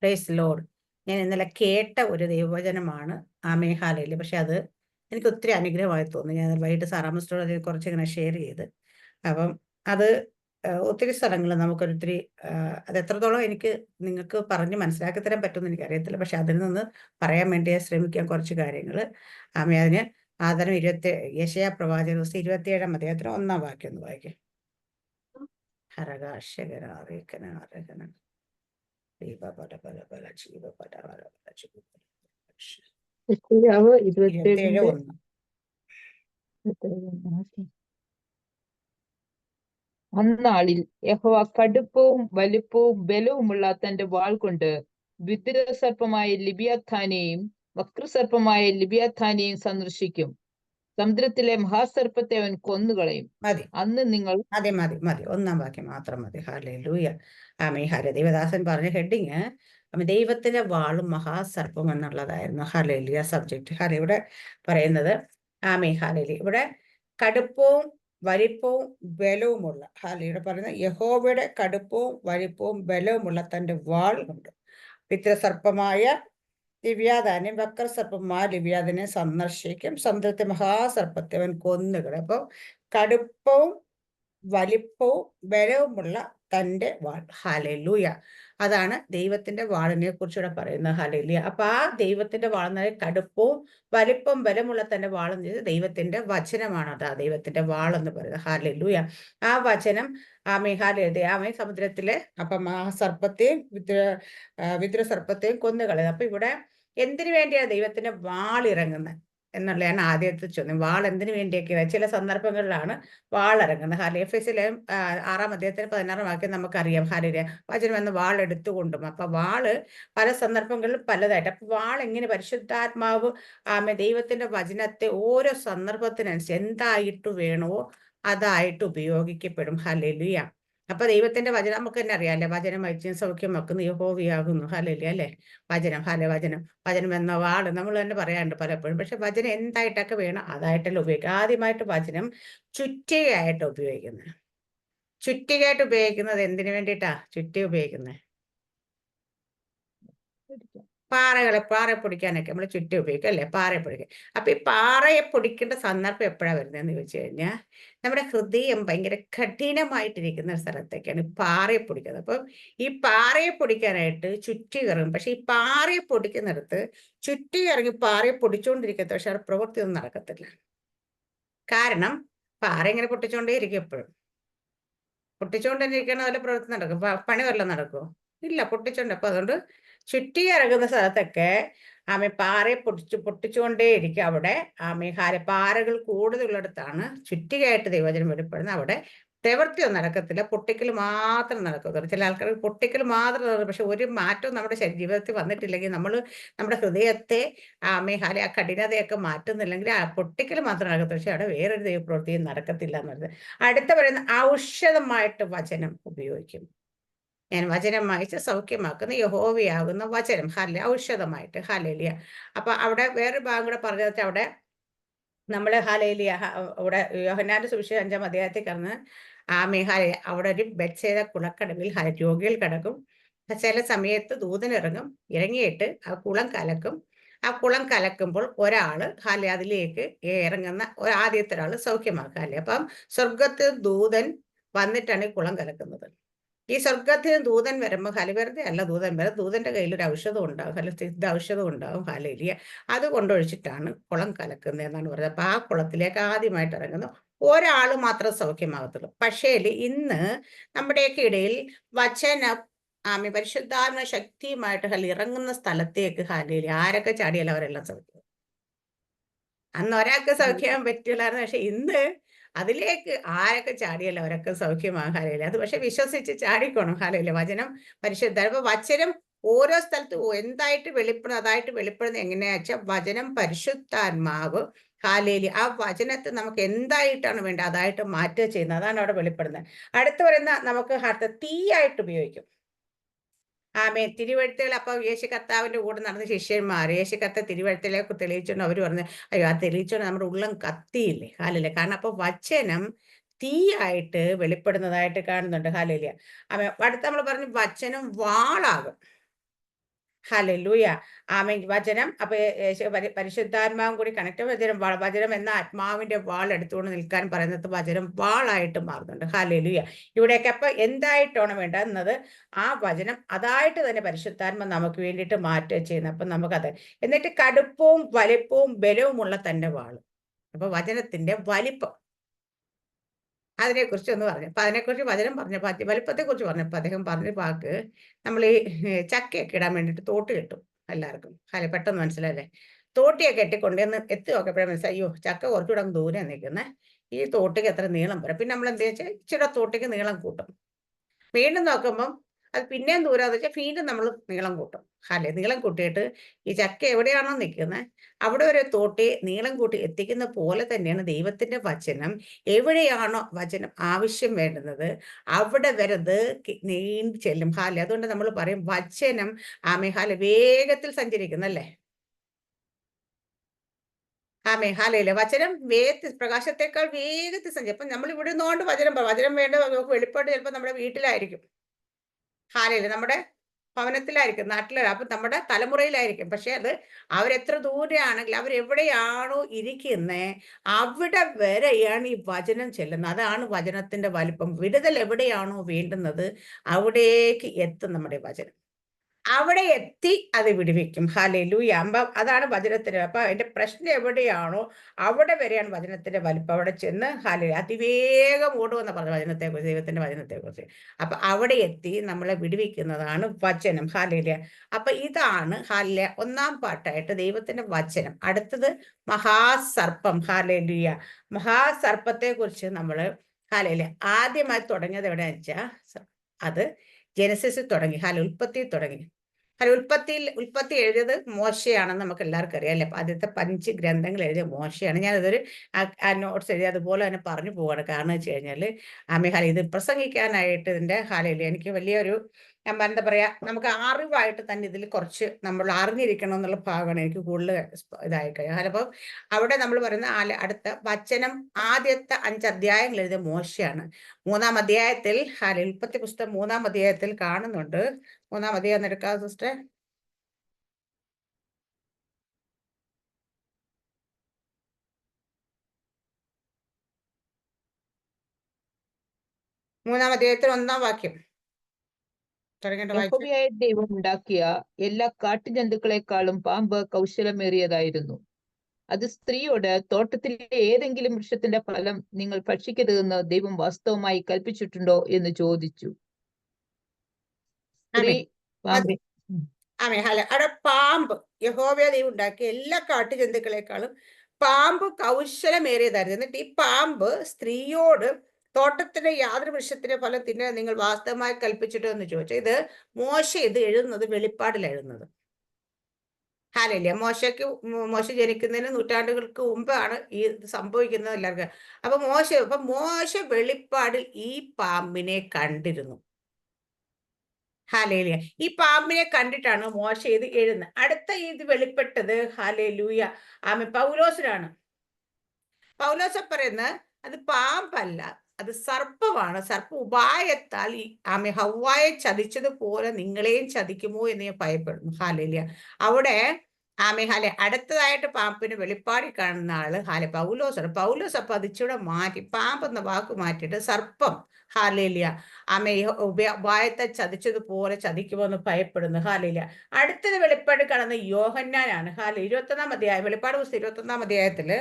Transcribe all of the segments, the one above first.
Praise Lord. ഞാൻ ഇന്നലെ കേട്ട ഒരു ദൈവവചനമാണ് ഹാലയില്. പക്ഷെ അത് എനിക്ക് ഒത്തിരി അനുഗ്രഹമായി തോന്നി. ഞാൻ വൈകിട്ട് സാറാമസ്റ്റോട് അത് കുറച്ചിങ്ങനെ ഷെയർ ചെയ്ത്. അപ്പം അത് ഒത്തിരി സ്ഥലങ്ങൾ നമുക്കൊരിത്തിരി അത് എത്രത്തോളം എനിക്ക് നിങ്ങൾക്ക് പറഞ്ഞ് മനസ്സിലാക്കി തരാൻ പറ്റുമെന്ന് എനിക്കറിയത്തില്ല. പക്ഷെ അതിൽ നിന്ന് പറയാൻ വേണ്ടി ശ്രമിക്കാൻ കുറച്ച് കാര്യങ്ങൾ. അതിന് ആദരം യെശയ്യാ പ്രവാചക 27-ാം അധ്യായത്തിന് 1-ാം വാക്യം ഒന്ന് വായിക്കും. യെശയ്യാവ് 27-ന്റെ 27:1. അന്നാളിൽ യഹോവ കടുപ്പവും വലിപ്പവും ബലവുമുള്ള തന്റെ വാൾ കൊണ്ട് വിദ്രുതസർപ്പമായ ലിബിയാഥാനെയും വക്രസർപ്പമായ ലിബിയാഥാനെയും സന്ദർശിക്കും. സമുദ്രത്തിലെ മഹാസർപ്പത്തെ അവൻ കൊന്നുകളയും. മതി, അന്ന് നിങ്ങൾ മതി മതി മതി 1-ാം വാക്യം മാത്രം മതി. ഹല്ലേലൂയ. ദേവദാസൻ പറഞ്ഞ ഹെഡിങ് ദൈവത്തിന്റെ വാളും മഹാസർപ്പം എന്നുള്ളതായിരുന്നു. Hallelujah subject. ഇവിടെ പറയുന്നത് ഹല്ലേലൂയ. ഇവിടെ കടുപ്പവും വലിപ്പവും ബലവുമുള്ള ഇവിടെ പറയുന്നത് യഹോവയുടെ കടുപ്പവും വലിപ്പവും ബലവുമുള്ള തന്റെ വാൾ കൊണ്ട് പിതൃസർപ്പമായ ലിവ്യാതാനെ വക്രസർപ്പമായ ലിവ്യാതിനെ സന്ദർശിക്കും. സമുദ്രത്തെ മഹാസർപ്പത്തെ അവൻ കൊന്നുകളയും. അപ്പോൾ കടുപ്പവും വലിപ്പവും ബലവുമുള്ള തന്റെ വാൾ. ഹല്ലേലൂയ. അതാണ് ദൈവത്തിന്റെ വാളിനെ കുറിച്ചുകൂടെ പറയുന്നത്. ഹല്ലേലൂയ. അപ്പൊ ആ ദൈവത്തിന്റെ വാൾ എന്ന് പറയുന്നത് കടുപ്പവും വലിപ്പവും ബലമുള്ള തന്റെ വാളെന്ന് ചെയ്ത് ദൈവത്തിന്റെ വചനമാണ്. അതാ ദൈവത്തിന്റെ വാളെന്ന് പറയുന്നത്. ഹല്ലേലൂയ. ആ വചനം സമുദ്രത്തിലെ അപ്പം ആ സർപ്പത്തെയും വിദ്രുസർപ്പത്തെയും കൊന്നുകളയുന്നത്. അപ്പൊ ഇവിടെ എന്തിനു വേണ്ടിയാണ് ദൈവത്തിന്റെ വാൾ ഇറങ്ങുന്നത് എന്നുള്ളതാണ് ആദ്യത്തെ ചോദ്യം. വാൾ എന്തിനു വേണ്ടിയൊക്കെ ചില സന്ദർഭങ്ങളിലാണ് വാൾ ഇറങ്ങുന്നത്. എഫെസ്യസിലെ 6-ാം അധ്യായത്തിന് 16-ാം വാക്യം നമുക്കറിയാം. വചനം എന്ന വാൾ എടുത്തുകൊണ്ടും. അപ്പൊ വാള് പല സന്ദർഭങ്ങളിലും പലതായിട്ട്. അപ്പൊ വാൾ എങ്ങനെ പരിശുദ്ധാത്മാവ് ദൈവത്തിന്റെ വചനത്തെ ഓരോ സന്ദർഭത്തിനനുസരിച്ച് എന്തായിട്ട് വേണോ അതായിട്ട് ഉപയോഗിക്കപ്പെടും. ഹല്ലേലൂയ. അപ്പൊ ദൈവത്തിന്റെ വചനം നമുക്ക് തന്നെ അറിയാം അല്ലെ. വചനം വൈദ്യം സൗഖ്യമാക്കുന്നു യഹോവയാകുന്നു. ഹല്ലേലൂയ അല്ലെ. വചനം എന്ന വാള് നമ്മൾ തന്നെ പറയാറുണ്ട് പലപ്പോഴും. പക്ഷെ വചനം എന്തായിട്ടൊക്കെ വേണം അതായിട്ടല്ല ഉപയോഗിക്കുക. ആദ്യമായിട്ട് വചനം ചുറ്റികയായിട്ട് ഉപയോഗിക്കുന്നത്. ചുറ്റികയായിട്ട് ഉപയോഗിക്കുന്നത് എന്തിനു വേണ്ടിയിട്ടാ ചുറ്റി ഉപയോഗിക്കുന്നത്? പാറയെ പൊടിക്കാനൊക്കെ നമ്മൾ ചുറ്റി ഉപയോഗിക്കും അല്ലെ. പാറയെ പൊടിക്കാൻ. അപ്പൊ ഈ പാറയെ പൊടിക്കേണ്ട സന്ദർഭം എപ്പോഴാണ് വരുന്നതെന്ന് ചോദിച്ചു കഴിഞ്ഞാൽ നമ്മുടെ ഹൃദയം ഭയങ്കര കഠിനമായിട്ടിരിക്കുന്ന സ്ഥലത്തേക്കാണ് പാറയെ പൊടിക്കുന്നത്. അപ്പം ഈ പാറയെ പൊടിക്കാനായിട്ട് ചുറ്റി ഇറങ്ങും. പക്ഷെ ഈ പാറയെ പൊടിക്കുന്നിടത്ത് ചുറ്റി ഇറങ്ങി പാറയെ പൊടിച്ചുകൊണ്ടിരിക്കത്ത. പക്ഷെ അവിടെ പ്രവൃത്തി ഒന്നും നടക്കത്തില്ല. കാരണം പാറ ഇങ്ങനെ പൊട്ടിച്ചോണ്ടേ ഇരിക്കും. എപ്പോഴും പൊട്ടിച്ചുകൊണ്ടിരിക്കണ വല്ല പ്രവൃത്തി നടക്കും? പണി വല്ലതും നടക്കുമോ? ഇല്ല, പൊട്ടിച്ചോണ്ട്. അപ്പൊ അതുകൊണ്ട് ചുറ്റി ഇറങ്ങുന്ന സ്ഥലത്തൊക്കെ പാറയെ പൊട്ടിച്ചുകൊണ്ടേ ഇരിക്കും. അവിടെ പാറകൾ കൂടുതലുള്ളിടത്താണ് ചുറ്റികയായിട്ട് ദൈവവചനം വെളിപ്പെടുന്നത്. അവിടെ പ്രവൃത്തിയൊന്നും നടക്കത്തില്ല, പൊട്ടിക്കൽ മാത്രം നടക്കത്തുള്ളൂ. ചില ആൾക്കാർ പൊട്ടിക്കൽ മാത്രം നടക്കും. പക്ഷെ ഒരു മാറ്റവും നമ്മുടെ ജീവിതത്തിൽ വന്നിട്ടില്ലെങ്കിൽ, നമ്മൾ നമ്മുടെ ഹൃദയത്തെ ആ കഠിനതയൊക്കെ മാറ്റുന്നില്ലെങ്കിൽ ആ പൊട്ടിക്കൽ മാത്രം നടക്കത്തുള്ളൂ. പക്ഷെ അവിടെ വേറൊരു ദൈവപ്രവൃത്തിയും നടക്കത്തില്ല എന്നുള്ളത്. അടുത്ത പറയുന്ന ഔഷധമായിട്ട് വചനം ഉപയോഗിക്കും. ഞാൻ വചനം വായിച്ച് സൗഖ്യമാക്കുന്ന യഹോവയാകുന്ന വചനം ഔഷധമായിട്ട്. ഹല്ലേലൂയ. അപ്പൊ അവിടെ വേറൊരു ഭാഗം കൂടെ പറഞ്ഞിട്ട് അവിടെ നമ്മൾ ഹല്ലേലൂയ അവിടെ യോഹന്നാന്റെ സുവിശേഷം 5-ാം അധ്യായത്തിൽ കടന്ന് അവിടെ ഒരു ബെത്സേദ കുളക്കടവിൽ രോഗികൾ കിടക്കും. ചില സമയത്ത് ദൂതൻ ഇറങ്ങിയിട്ട് ആ കുളം കലക്കും. ആ കുളം കലക്കുമ്പോൾ ഒരാള് അതിലേക്ക് ഇറങ്ങുന്ന ആദ്യത്തെ ഒരാൾ സൗഖ്യമാക്കുക അല്ലേ. അപ്പം സ്വർഗത്തിൽ ദൂതൻ വന്നിട്ടാണ് ഈ കുളം കലക്കുന്നത്. ഈ സ്വർഗത്തിന് ദൂതൻ വരുമ്പോൾ വെറുതെ അല്ല ദൂതൻ വരും. ദൂതന്റെ കയ്യിൽ ഒരു ഔഷധം ഉണ്ടാവും, സിദ്ധ ഔഷധം ഉണ്ടാവും. ഹല്ലേലൂയ. അത് കൊണ്ടൊഴിച്ചിട്ടാണ് കുളം കലക്കുന്നത് എന്നാണ് പറയുന്നത്. അപ്പൊ ആ കുളത്തിലേക്ക് ആദ്യമായിട്ട് ഇറങ്ങുന്നു ഒരാൾ മാത്രം സൗഖ്യമാകത്തുള്ളൂ. പക്ഷേ ഇന്ന് നമ്മുടെയൊക്കെ ഇടയിൽ വചനം പരിശുദ്ധാത്മ ശക്തിയുമായിട്ട് ഇറങ്ങുന്ന സ്ഥലത്തേക്ക് ഹല്ലേലൂയ ആരൊക്കെ ചാടിയാലും അവരെല്ലാം സൗഖ്യം. അന്ന് ഒരാൾക്ക് സൗഖ്യം പറ്റില്ലായിരുന്നു. പക്ഷെ ഇന്ന് അതിലേക്ക് ആരൊക്കെ ചാടിയല്ലോ അവരൊക്കെ സൗഖ്യമാകാറില്ല. അത് പക്ഷെ വിശ്വസിച്ച് ചാടിക്കോണം. ഹാലയില്ല. വചനം പരിശുദ്ധ. അപ്പൊ വചനം ഓരോ സ്ഥലത്തും എന്തായിട്ട് വെളിപ്പെടുന്നത് അതായിട്ട് വെളിപ്പെടുന്നത് എങ്ങനെയാ വെച്ചാൽ വചനം പരിശുദ്ധാത്മാവ് ഹാലേലി ആ വചനത്തെ നമുക്ക് എന്തായിട്ടാണ് വേണ്ടത് അതായിട്ട് മാറ്റുക ചെയ്യുന്നത്. അതാണ് അവിടെ വെളിപ്പെടുന്നത്. അടുത്ത് പറയുന്ന നമുക്ക് തീയായിട്ട് ഉപയോഗിക്കും. തിരുവഴുത്തുകൾ. അപ്പൊ യേശു കർത്താവിന്റെ കൂടെ നടന്ന ശിഷ്യന്മാർ യേശു കർത്താവ് തിരുവഴുത്തിലേക്ക് തെളിയിച്ചോണ്ട് അവർ പറഞ്ഞു അയ്യോ ആ തെളിയിച്ചോണ്ട് നമ്മുടെ ഉള്ളം കത്തിയില്ലേ. ഹാലല്ലേ. കാരണം അപ്പൊ വചനം തീയായിട്ട് വെളിപ്പെടുന്നതായിട്ട് കാണുന്നുണ്ട്. ഹാലലിയ. അടുത്ത് നമ്മൾ പറഞ്ഞു വചനം വാളാകും. ഹല്ലേലൂയ. ആമേൻ. വചനം അപ്പൊ പരിശുദ്ധാത്മാവും കൂടി കണക്ട്. വചനം എന്ന ആത്മാവിന്റെ വാൾ എടുത്തുകൊണ്ട് നിൽക്കാൻ പറയുന്നത് വചനം വാളായിട്ട് മാറുന്നുണ്ട്. ഹല്ലേലൂയ. ഇവിടെയൊക്കെ അപ്പൊ എന്തായിട്ടാണ് വേണ്ടത്? ആ വചനം അതായിട്ട് തന്നെ പരിശുദ്ധാത്മ നമുക്ക് വേണ്ടിയിട്ട് മാറ്റുക ചെയ്യുന്നത്. അപ്പൊ നമുക്കത് എന്നിട്ട് കടുപ്പവും വലിപ്പവും ബലവുമുള്ള തന്റെ വാള്. അപ്പൊ വചനത്തിന്റെ വലിപ്പം അതിനെക്കുറിച്ച് ഒന്ന് പറഞ്ഞു. അപ്പൊ അതിനെക്കുറിച്ച് വചനം പറഞ്ഞപ്പോ വലിപ്പത്തെക്കുറിച്ച് പറഞ്ഞപ്പോ അദ്ദേഹം പറഞ്ഞ വാക്ക് നമ്മൾ ഈ ചക്കയൊക്കെ ഇടാൻ വേണ്ടിയിട്ട് തോട്ട് കെട്ടും എല്ലാവർക്കും. അല്ലെ, പെട്ടെന്ന് മനസ്സിലല്ലേ? തോട്ടിയൊക്കെ കെട്ടിക്കൊണ്ടുവന്ന് എത്തി നോക്കിയപ്പോഴേ മനസ്സിലായി, അയ്യോ ചക്ക കുറച്ചുകൂടെ അങ്ങ് ദൂരെ നിൽക്കുന്നത്, ഈ തോട്ടിക്ക് എത്ര നീളം വരും. പിന്നെ നമ്മൾ എന്താ വെച്ചാൽ ഇച്ചിരി തോട്ടിക്ക് നീളം കൂട്ടും. വീണ്ടും നോക്കുമ്പം അത് പിന്നെയും ദൂരാന്ന് വെച്ചാൽ വീണ്ടും നമ്മൾ നീളം കൂട്ടും. അല്ലെ, നീളം കൂട്ടിയിട്ട് ഈ ചക്ക എവിടെയാണോ നിൽക്കുന്നത് അവിടെ ഒരു തോട്ടി നീളം കൂട്ടി എത്തിക്കുന്ന പോലെ തന്നെയാണ് ദൈവത്തിന്റെ വചനം. എവിടെയാണോ വചനം ആവശ്യം വേണ്ടുന്നത് അവിടെ വരത് നീണ്ടു ചെല്ലും. ഹാലെ, അതുകൊണ്ട് നമ്മൾ പറയും വചനം ആമേ ഹാലെ വേഗത്തിൽ സഞ്ചരിക്കുന്നല്ലേ. ആമേ ഹാലയിലെ വചനം വേഗത്തിൽ പ്രകാശത്തെക്കാൾ വേഗത്തിൽ സഞ്ചരിക്കും. അപ്പൊ നമ്മൾ ഇവിടെ നിന്നുകൊണ്ട് വചനം വേണ്ട നമുക്ക് വെളിപ്പാട് ചിലപ്പോൾ നമ്മുടെ വീട്ടിലായിരിക്കും. ഹാലയില് നമ്മുടെ ഭവനത്തിലായിരിക്കും, നാട്ടിലായിരിക്കും, അപ്പൊ നമ്മുടെ തലമുറയിലായിരിക്കും. പക്ഷെ അത് അവരെത്ര ദൂരെയാണെങ്കിൽ അവരെവിടെയാണോ ഇരിക്കുന്നത് അവിടെ വരെയാണ് ഈ വചനം ചെല്ലുന്നത്. അതാണ് വചനത്തിന്റെ വലിപ്പം. വിടുതൽ എവിടെയാണോ വേണ്ടുന്നത് അവിടേക്ക് എത്തും നമ്മുടെ വചനം. അവിടെ എത്തി അത് വിടുവിക്കും. ഹല്ലേലൂയ. അതാണ് വചനത്തിന്. അപ്പൊ അതിന്റെ പ്രശ്നം എവിടെയാണോ അവിടെ വരെയാണ് വചനത്തിന്റെ വലിപ്പം. അവിടെ ചെന്ന് അതിവേഗം ഓടുമെന്ന് പറഞ്ഞ വചനത്തെക്കുറിച്ച്, ദൈവത്തിന്റെ വചനത്തെക്കുറിച്ച്. അപ്പൊ അവിടെ എത്തി നമ്മളെ വിടുവിക്കുന്നതാണ് വചനം. ഹല്ലേലൂയ. അപ്പൊ ഇതാണ് ഹല്ലേലൂയ ഒന്നാം പാട്ടായിട്ട് ദൈവത്തിന്റെ വചനം. അടുത്തത് മഹാസർപ്പം. ഹല്ലേലൂയ. മഹാസർപ്പത്തെ കുറിച്ച് നമ്മള് ഹല്ലേലൂയ ആദ്യമായി തുടങ്ങിയത് എവിടെയാണെന്ന് വെച്ചാൽ അത് ജെനസിസിൽ തുടങ്ങി. ഉൽപ്പത്തിയിൽ തുടങ്ങി. ഉൽപ്പത്തി എഴുതിയത് മോശയാണെന്ന് നമുക്ക് എല്ലാവർക്കും അറിയാം അല്ലെ. ആദ്യത്തെ 5 ഗ്രന്ഥങ്ങൾ എഴുതിയ മോശയാണ്. ഞാനതൊരു നോട്ട്സ് എഴുതി അതുപോലെ തന്നെ പറഞ്ഞു പോവാണ്. കാരണം വെച്ച് കഴിഞ്ഞാല് ഇത് പ്രസംഗിക്കാനായിട്ട് ഇതിന്റെ എനിക്ക് വലിയൊരു എന്താ പറയാ, നമുക്ക് അറിവായിട്ട് തന്നെ ഇതിൽ കുറച്ച് നമ്മൾ അറിഞ്ഞിരിക്കണം എന്നുള്ള ഭാഗമാണ് എനിക്ക് കൂടുതൽ ഇതായി കഴിയും. അപ്പം അവിടെ നമ്മൾ പറയുന്ന അടുത്ത വചനം ആദ്യത്തെ 5 അധ്യായങ്ങൾ എഴുതിയ മോശയാണ്. 3-ാം അധ്യായത്തിൽ ഉൽപ്പത്തി പുസ്തകം 3-ാം അധ്യായത്തിൽ കാണുന്നുണ്ട്. 3-ാം അധ്യായം എടുക്കാം സിസ്റ്റർ. മൂന്നാം അധ്യായത്തിൽ 1-ാം വാക്യം തുടങ്ങേണ്ട വായിച്ചു. യഹോവയായ ദൈവം ഉണ്ടാക്കിയ എല്ലാ കാട്ടുജന്തുക്കളെക്കാളും പാമ്പ് കൗശലമേറിയതായിരുന്നു. അത് സ്ത്രീയോട്, തോട്ടത്തിലെ ഏതെങ്കിലും വൃക്ഷത്തിന്റെ ഫലം നിങ്ങൾ ഭക്ഷിക്കരുതെന്ന് ദൈവം വാസ്തവമായി കൽപ്പിച്ചിട്ടുണ്ടോ എന്ന് ചോദിച്ചു. സ്ത്രീ പാമ്പ് അവിടെ പാമ്പ് യഹോവയ ദൈവം ഉണ്ടാക്കിയ എല്ലാ കാട്ടുജന്തുക്കളെക്കാളും പാമ്പ് കൗശലമേറിയതായിരുന്നു. എന്നിട്ട് ഈ പാമ്പ് സ്ത്രീയോട് തോട്ടത്തിന്റെ യാതൊരു വൃക്ഷത്തിന്റെ ഫലം തിന്നാൻ നിങ്ങൾ വാസ്തവമായി കൽപ്പിച്ചിട്ടോ എന്ന് ചോദിച്ചു. ഇത് മോശ ഇത് എഴുതുന്നത് വെളിപ്പാടിൽ എഴുതുന്നത്. ഹാലയില്ല. മോശ ജനിക്കുന്നതിന് നൂറ്റാണ്ടുകൾക്ക് മുമ്പാണ് ഈ സംഭവിക്കുന്നത് എല്ലാവർക്കും. അപ്പൊ മോശ വെളിപ്പാടിൽ ഈ പാമ്പിനെ കണ്ടിരുന്നു. ഹാലേലൂയ. ഈ പാമ്പിനെ കണ്ടിട്ടാണ് മോശ ഇത് എഴുതുന്നത്. അടുത്ത ഇത് വെളിപ്പെട്ടത് ഹാലേലൂയ പൗലോസിനാണ്. പൗലോസ് പറയുന്നത് അത് പാമ്പല്ല, അത് സർപ്പമാണ്. സർപ്പ ഉപായത്താൽ ഈ ഹവ്വായെ ചതിച്ചതുപോലെ നിങ്ങളെയും ചതിക്കുമോ എന്ന് ഞാൻ ഭയപ്പെടുന്നു. ഹാലേലൂയ. അവിടെ അടുത്തതായിട്ട് പാമ്പിന് വെളിപ്പാടി കാണുന്ന ആള് പൗലോസാണ്. പൗലോസ് അപ്പൊ അത് ഇച്ചിടെ മാറ്റി പാമ്പെന്ന വാക്ക് മാറ്റിയിട്ട് സർപ്പം ഹാലേലിയ ഉപായത്തെ ചതിച്ചതുപോലെ ചതിക്കുമോന്ന് ഭയപ്പെടുന്നു. ഹാലേലിയ. അടുത്തത് വെളിപ്പാട് കാണുന്ന യോഹന്നാനാണ്. 21-ാം അധ്യായം, വെളിപ്പാട് പുസ്തകം 21-ാം അധ്യായത്തില്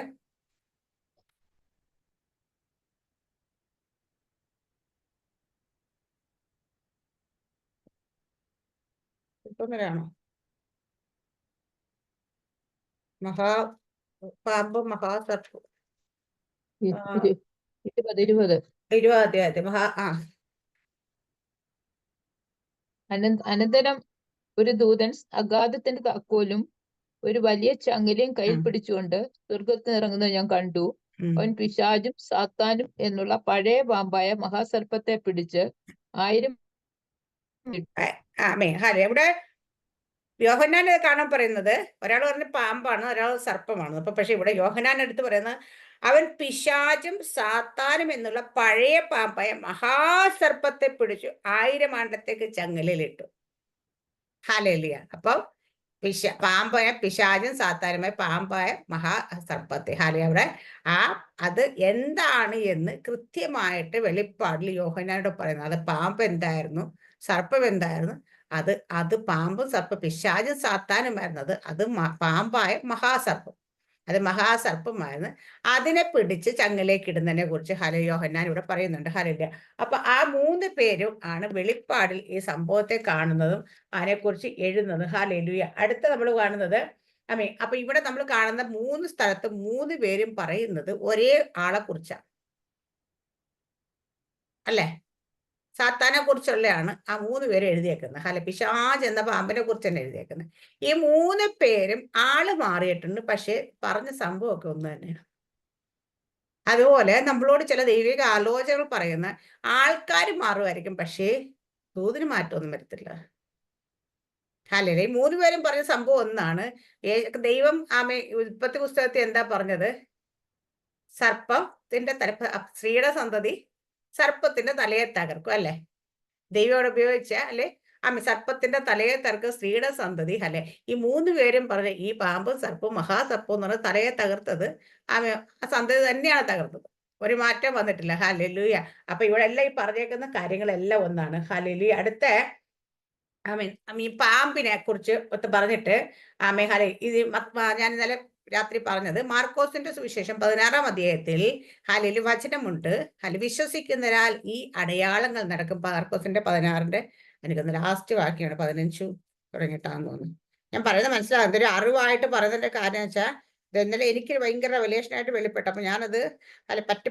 ഇപ്പൊങ്ങനെയാണോ പാമ്പ് മഹാസർപ്പം 20 20 അനന്തരം ഒരു ദൂതൻ അഗാധത്തിന്റെ താക്കോലും ഒരു വലിയ ചങ്ങലയും കയ്യിൽ പിടിച്ചുകൊണ്ട് സ്വർഗത്തിൽ ഇറങ്ങുന്നത് ഞാൻ കണ്ടു. അവൻ പിശാചും സാത്താനും എന്നുള്ള പഴയ പാമ്പായ മഹാസർപ്പത്തെ പിടിച്ച് 1000 ഇവിടെ യോഹന്നാൻ കാണാൻ പറയുന്നത്, ഒരാൾ പറഞ്ഞ പാമ്പാണ്, ഒരാൾ സർപ്പമാണ്. പക്ഷെ ഇവിടെ യോഹന്നാൻ എടുത്ത് പറയുന്നത് അവൻ പിശാചും സാത്താനും എന്നുള്ള പഴയ പാമ്പായ മഹാസർപ്പത്തെ പിടിച്ചു 1000 ആണ്ടത്തേക്ക് ചങ്ങലയിലിട്ടു. ഹാലേലിയ. അപ്പം പാമ്പായ പിശാചും സാത്താനുമായ പാമ്പായ മഹാസർപ്പത്തെ അവിടെ അത് എന്താണ് എന്ന് കൃത്യമായിട്ട് വെളിപ്പാടിൽ യോഹന്നാനോട് പറയുന്നത്. അത് പാമ്പ് എന്തായിരുന്നു, സർപ്പം എന്തായിരുന്നു, അത് പാമ്പും സർപ്പം പിശാചും സാത്താനുമായിരുന്നത്. അത് പാമ്പായ മഹാസർപ്പം, അത് മഹാസർപ്പമായിരുന്നു. അതിനെ പിടിച്ച് ചങ്ങിലേക്ക് ഇടുന്നതിനെ കുറിച്ച് യോഹന്നാൻ ഇവിടെ പറയുന്നുണ്ട്. ഹല്ലേലൂയ. അപ്പൊ ആ 3 പേരും ആണ് വെളിപ്പാടിൽ ഈ സംഭവത്തെ കാണുന്നതും അതിനെക്കുറിച്ച് എഴുതുന്നതും. ഹല്ലേലൂയ. അടുത്ത നമ്മൾ കാണുന്നത് അപ്പൊ ഇവിടെ നമ്മൾ കാണുന്ന 3 സ്ഥലത്ത് 3 പേരും പറയുന്നത് ഒരേ ആളെ കുറിച്ചാണ്, അല്ലേ? സാത്താനെ കുറിച്ചുള്ളതാണ് ആ 3 പേര് എഴുതിയേക്കുന്നത്. പിശാച് എന്ന പാമ്പിനെ കുറിച്ച് തന്നെ എഴുതിയേക്കുന്നത്. ഈ 3 പേരും ആള് മാറിയിട്ടുണ്ട്, പക്ഷെ പറഞ്ഞ സംഭവമൊക്കെ ഒന്ന് തന്നെയാണ്. അതുപോലെ നമ്മളോട് ചില ദൈവിക ആലോചനകൾ പറയുന്ന ആൾക്കാർ മാറുമായിരിക്കും, പക്ഷേ ദൂതിന് മാറ്റമൊന്നും വരത്തില്ല. ഈ 3 പേരും പറഞ്ഞ സംഭവം ഒന്നാണ്. ദൈവം ഉൽപ്പത്തി പുസ്തകത്തിൽ എന്താ പറഞ്ഞത്? സർപ്പത്തിന്റെ സ്ത്രീയുടെ സന്തതി സർപ്പത്തിന്റെ തലയെ തകർക്കും, അല്ലെ? ദൈവം ഉപയോഗിച്ച സർപ്പത്തിന്റെ തലയെ തകർക്കും സ്ത്രീയുടെ സന്തതി. ഈ 3 പേരും പറഞ്ഞ ഈ പാമ്പും സർപ്പവും മഹാസർപ്പവും എന്ന് പറഞ്ഞ തലയെ തകർത്തത് ആ സന്തതി തന്നെയാണ് തകർത്തത്. ഒരു മാറ്റം വന്നിട്ടില്ല. ഹല്ലേലൂയ. അപ്പൊ ഇവിടെ എല്ലാം ഈ പറഞ്ഞേക്കുന്ന കാര്യങ്ങളെല്ലാം ഒന്നാണ്. ഹല്ലേലൂയ. അടുത്ത ഈ പാമ്പിനെ കുറിച്ച് പറഞ്ഞിട്ട് ഇത് ഞാൻ ഇന്നലെ രാത്രി പറഞ്ഞത് മാർക്കോസിന്റെ സുവിശേഷം 16-ാം അധ്യായത്തിൽ വചനമുണ്ട്. വിശ്വസിക്കുന്നവരാൽ ഈ അടയാളങ്ങൾ നടക്കും. മാർക്കോസിന്റെ 16-ന്റെ എനിക്കൊന്ന് ലാസ്റ്റ് വാക്യമാണ്, 15 തുടങ്ങിയിട്ടാന്ന് തോന്നുന്നു. ഞാൻ പറയുന്നത് മനസ്സിലാകും. ഇതൊരു അറിവായിട്ട് പറയുന്നതിന്റെ കാര്യം വെച്ചാൽ ഇന്നലെ എനിക്ക് ഭയങ്കര റെവലേഷനായിട്ട് വെളിപ്പെട്ടു. അപ്പൊ ഞാനത്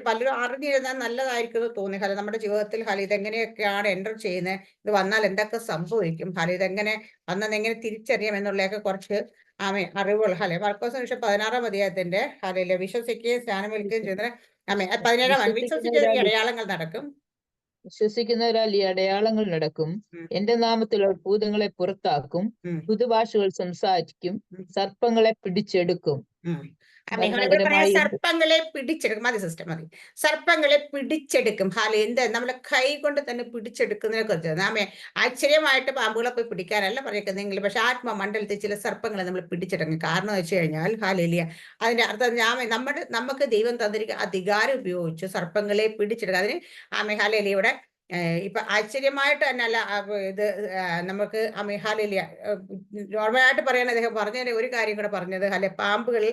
പലരും അറിഞ്ഞിരുന്നാൽ നല്ലതായിരിക്കും തോന്നി. നമ്മുടെ ജീവിതത്തിൽ ഇതെങ്ങനെയൊക്കെയാണ് എൻ്റർ ചെയ്യുന്നത്, ഇത് വന്നാൽ എന്തൊക്കെ സംഭവിക്കും, ഇതെങ്ങനെ വന്നെങ്ങനെ തിരിച്ചറിയാം എന്നുള്ളതൊക്കെ കുറച്ച് അറിവുകൾ. മാർക്കോസ് സുവിശേഷം 16-ാം അധ്യായത്തിന്റെ വിശ്വസിക്കുകയും സ്നാനമേൽക്കുകയും ചെയ്യുന്ന 17-ാം വിശ്വസിക്കുന്ന അടയാളങ്ങൾ നടക്കും. വിശ്വസിക്കുന്നവരാൽ ഈ അടയാളങ്ങൾ നടക്കും. എന്റെ നാമത്തിൽ ഭൂതങ്ങളെ പുറത്താക്കും, പുതുഭാഷകൾ സംസാരിക്കും, സർപ്പങ്ങളെ പിടിച്ചെടുക്കും. സർപ്പങ്ങളെ പിടിച്ചെടുക്കും. മതി സിസ്റ്റർ, മതി. സർപ്പങ്ങളെ പിടിച്ചെടുക്കും. എന്താ നമ്മളെ കൈ കൊണ്ട് തന്നെ പിടിച്ചെടുക്കുന്നതിനെ കുറിച്ച് ആശ്ചര്യമായിട്ട് പാമ്പുകളെ പോയി പിടിക്കാനല്ല പറയുന്നതെങ്കിൽ, പക്ഷെ ആത്മമണ്ഡലത്തിൽ ചില സർപ്പങ്ങളെ നമ്മൾ പിടിച്ചെടുക്കും. കാരണം വെച്ച് കഴിഞ്ഞാൽ അതിന്റെ അർത്ഥം നമുക്ക് ദൈവം തന്നിരിക്കുന്ന അധികാരം ഉപയോഗിച്ച് സർപ്പങ്ങളെ പിടിച്ചെടുക്കുക. അതിന് ഇവിടെ ഇപ്പൊ ആശ്ചര്യമായിട്ട് തന്നെയല്ല ഇത് നമുക്ക് നോർമലായിട്ട് പറയാൻ അദ്ദേഹം പറഞ്ഞതിന് ഒരു കാര്യം കൂടെ പറഞ്ഞത്. പാമ്പുകളിൽ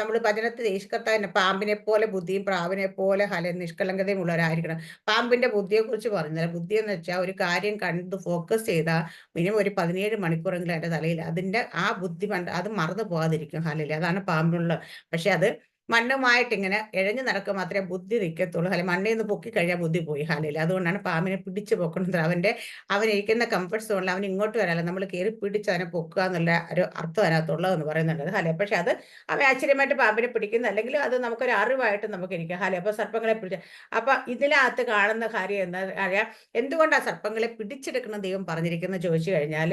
നമ്മൾ ഭജനത്തിൽ യേശുക്കർത്താവിന്റെ പാമ്പിനെ പോലെ ബുദ്ധിയും പ്രാവിനെ പോലെ നിഷ്കളങ്കതയും ഉള്ളവരായിരിക്കണം. പാമ്പിന്റെ ബുദ്ധിയെ കുറിച്ച് പറഞ്ഞത്, ബുദ്ധി എന്ന് വെച്ചാൽ ഒരു കാര്യം കണ്ട് ഫോക്കസ് ചെയ്താൽ മിനിമം ഒരു 17 മണിക്കൂറെങ്കിലും അതിന്റെ തലയിൽ അതിന്റെ ആ ബുദ്ധി അത് മറന്നു പോകാതിരിക്കും. അതാണ് പാമ്പിനുള്ള. പക്ഷെ അത് മണ്ണുമായിട്ട് ഇങ്ങനെ ഇഴഞ്ഞു നടക്കുക മാത്രമേ ബുദ്ധി നിൽക്കത്തുള്ളൂ. മണ്ണിൽ നിന്ന് പൊക്കി കഴിഞ്ഞാൽ ബുദ്ധി പോയി. അതുകൊണ്ടാണ് പാമ്പിനെ പിടിച്ചു പൊക്കുന്നത്. അവനിരിക്കുന്ന കംഫർട്ട് സോണിൽ അവൻ ഇങ്ങോട്ട് വരാല്ല, നമ്മൾ കയറി പിടിച്ച് അവനെ പൊക്കുക എന്നുള്ള ഒരു അർത്ഥം അതിനകത്തുള്ളതെന്ന് പറയുന്നുണ്ട്. പക്ഷെ അത് അവൻ ആശ്ചര്യമായിട്ട് പാമ്പിനെ പിടിക്കുന്ന, അല്ലെങ്കിൽ അത് നമുക്കൊരു അറിവായിട്ട് നമുക്ക് ഇരിക്കാം. അപ്പൊ സർപ്പങ്ങളെ പിടിച്ച അപ്പൊ ഇതിനകത്ത് കാണുന്ന കാര്യം എന്താ അറിയാം, എന്തുകൊണ്ടാണ് സർപ്പങ്ങളെ പിടിച്ചെടുക്കണം ദൈവം പറഞ്ഞിരിക്കുന്നത് ചോദിച്ചു കഴിഞ്ഞാൽ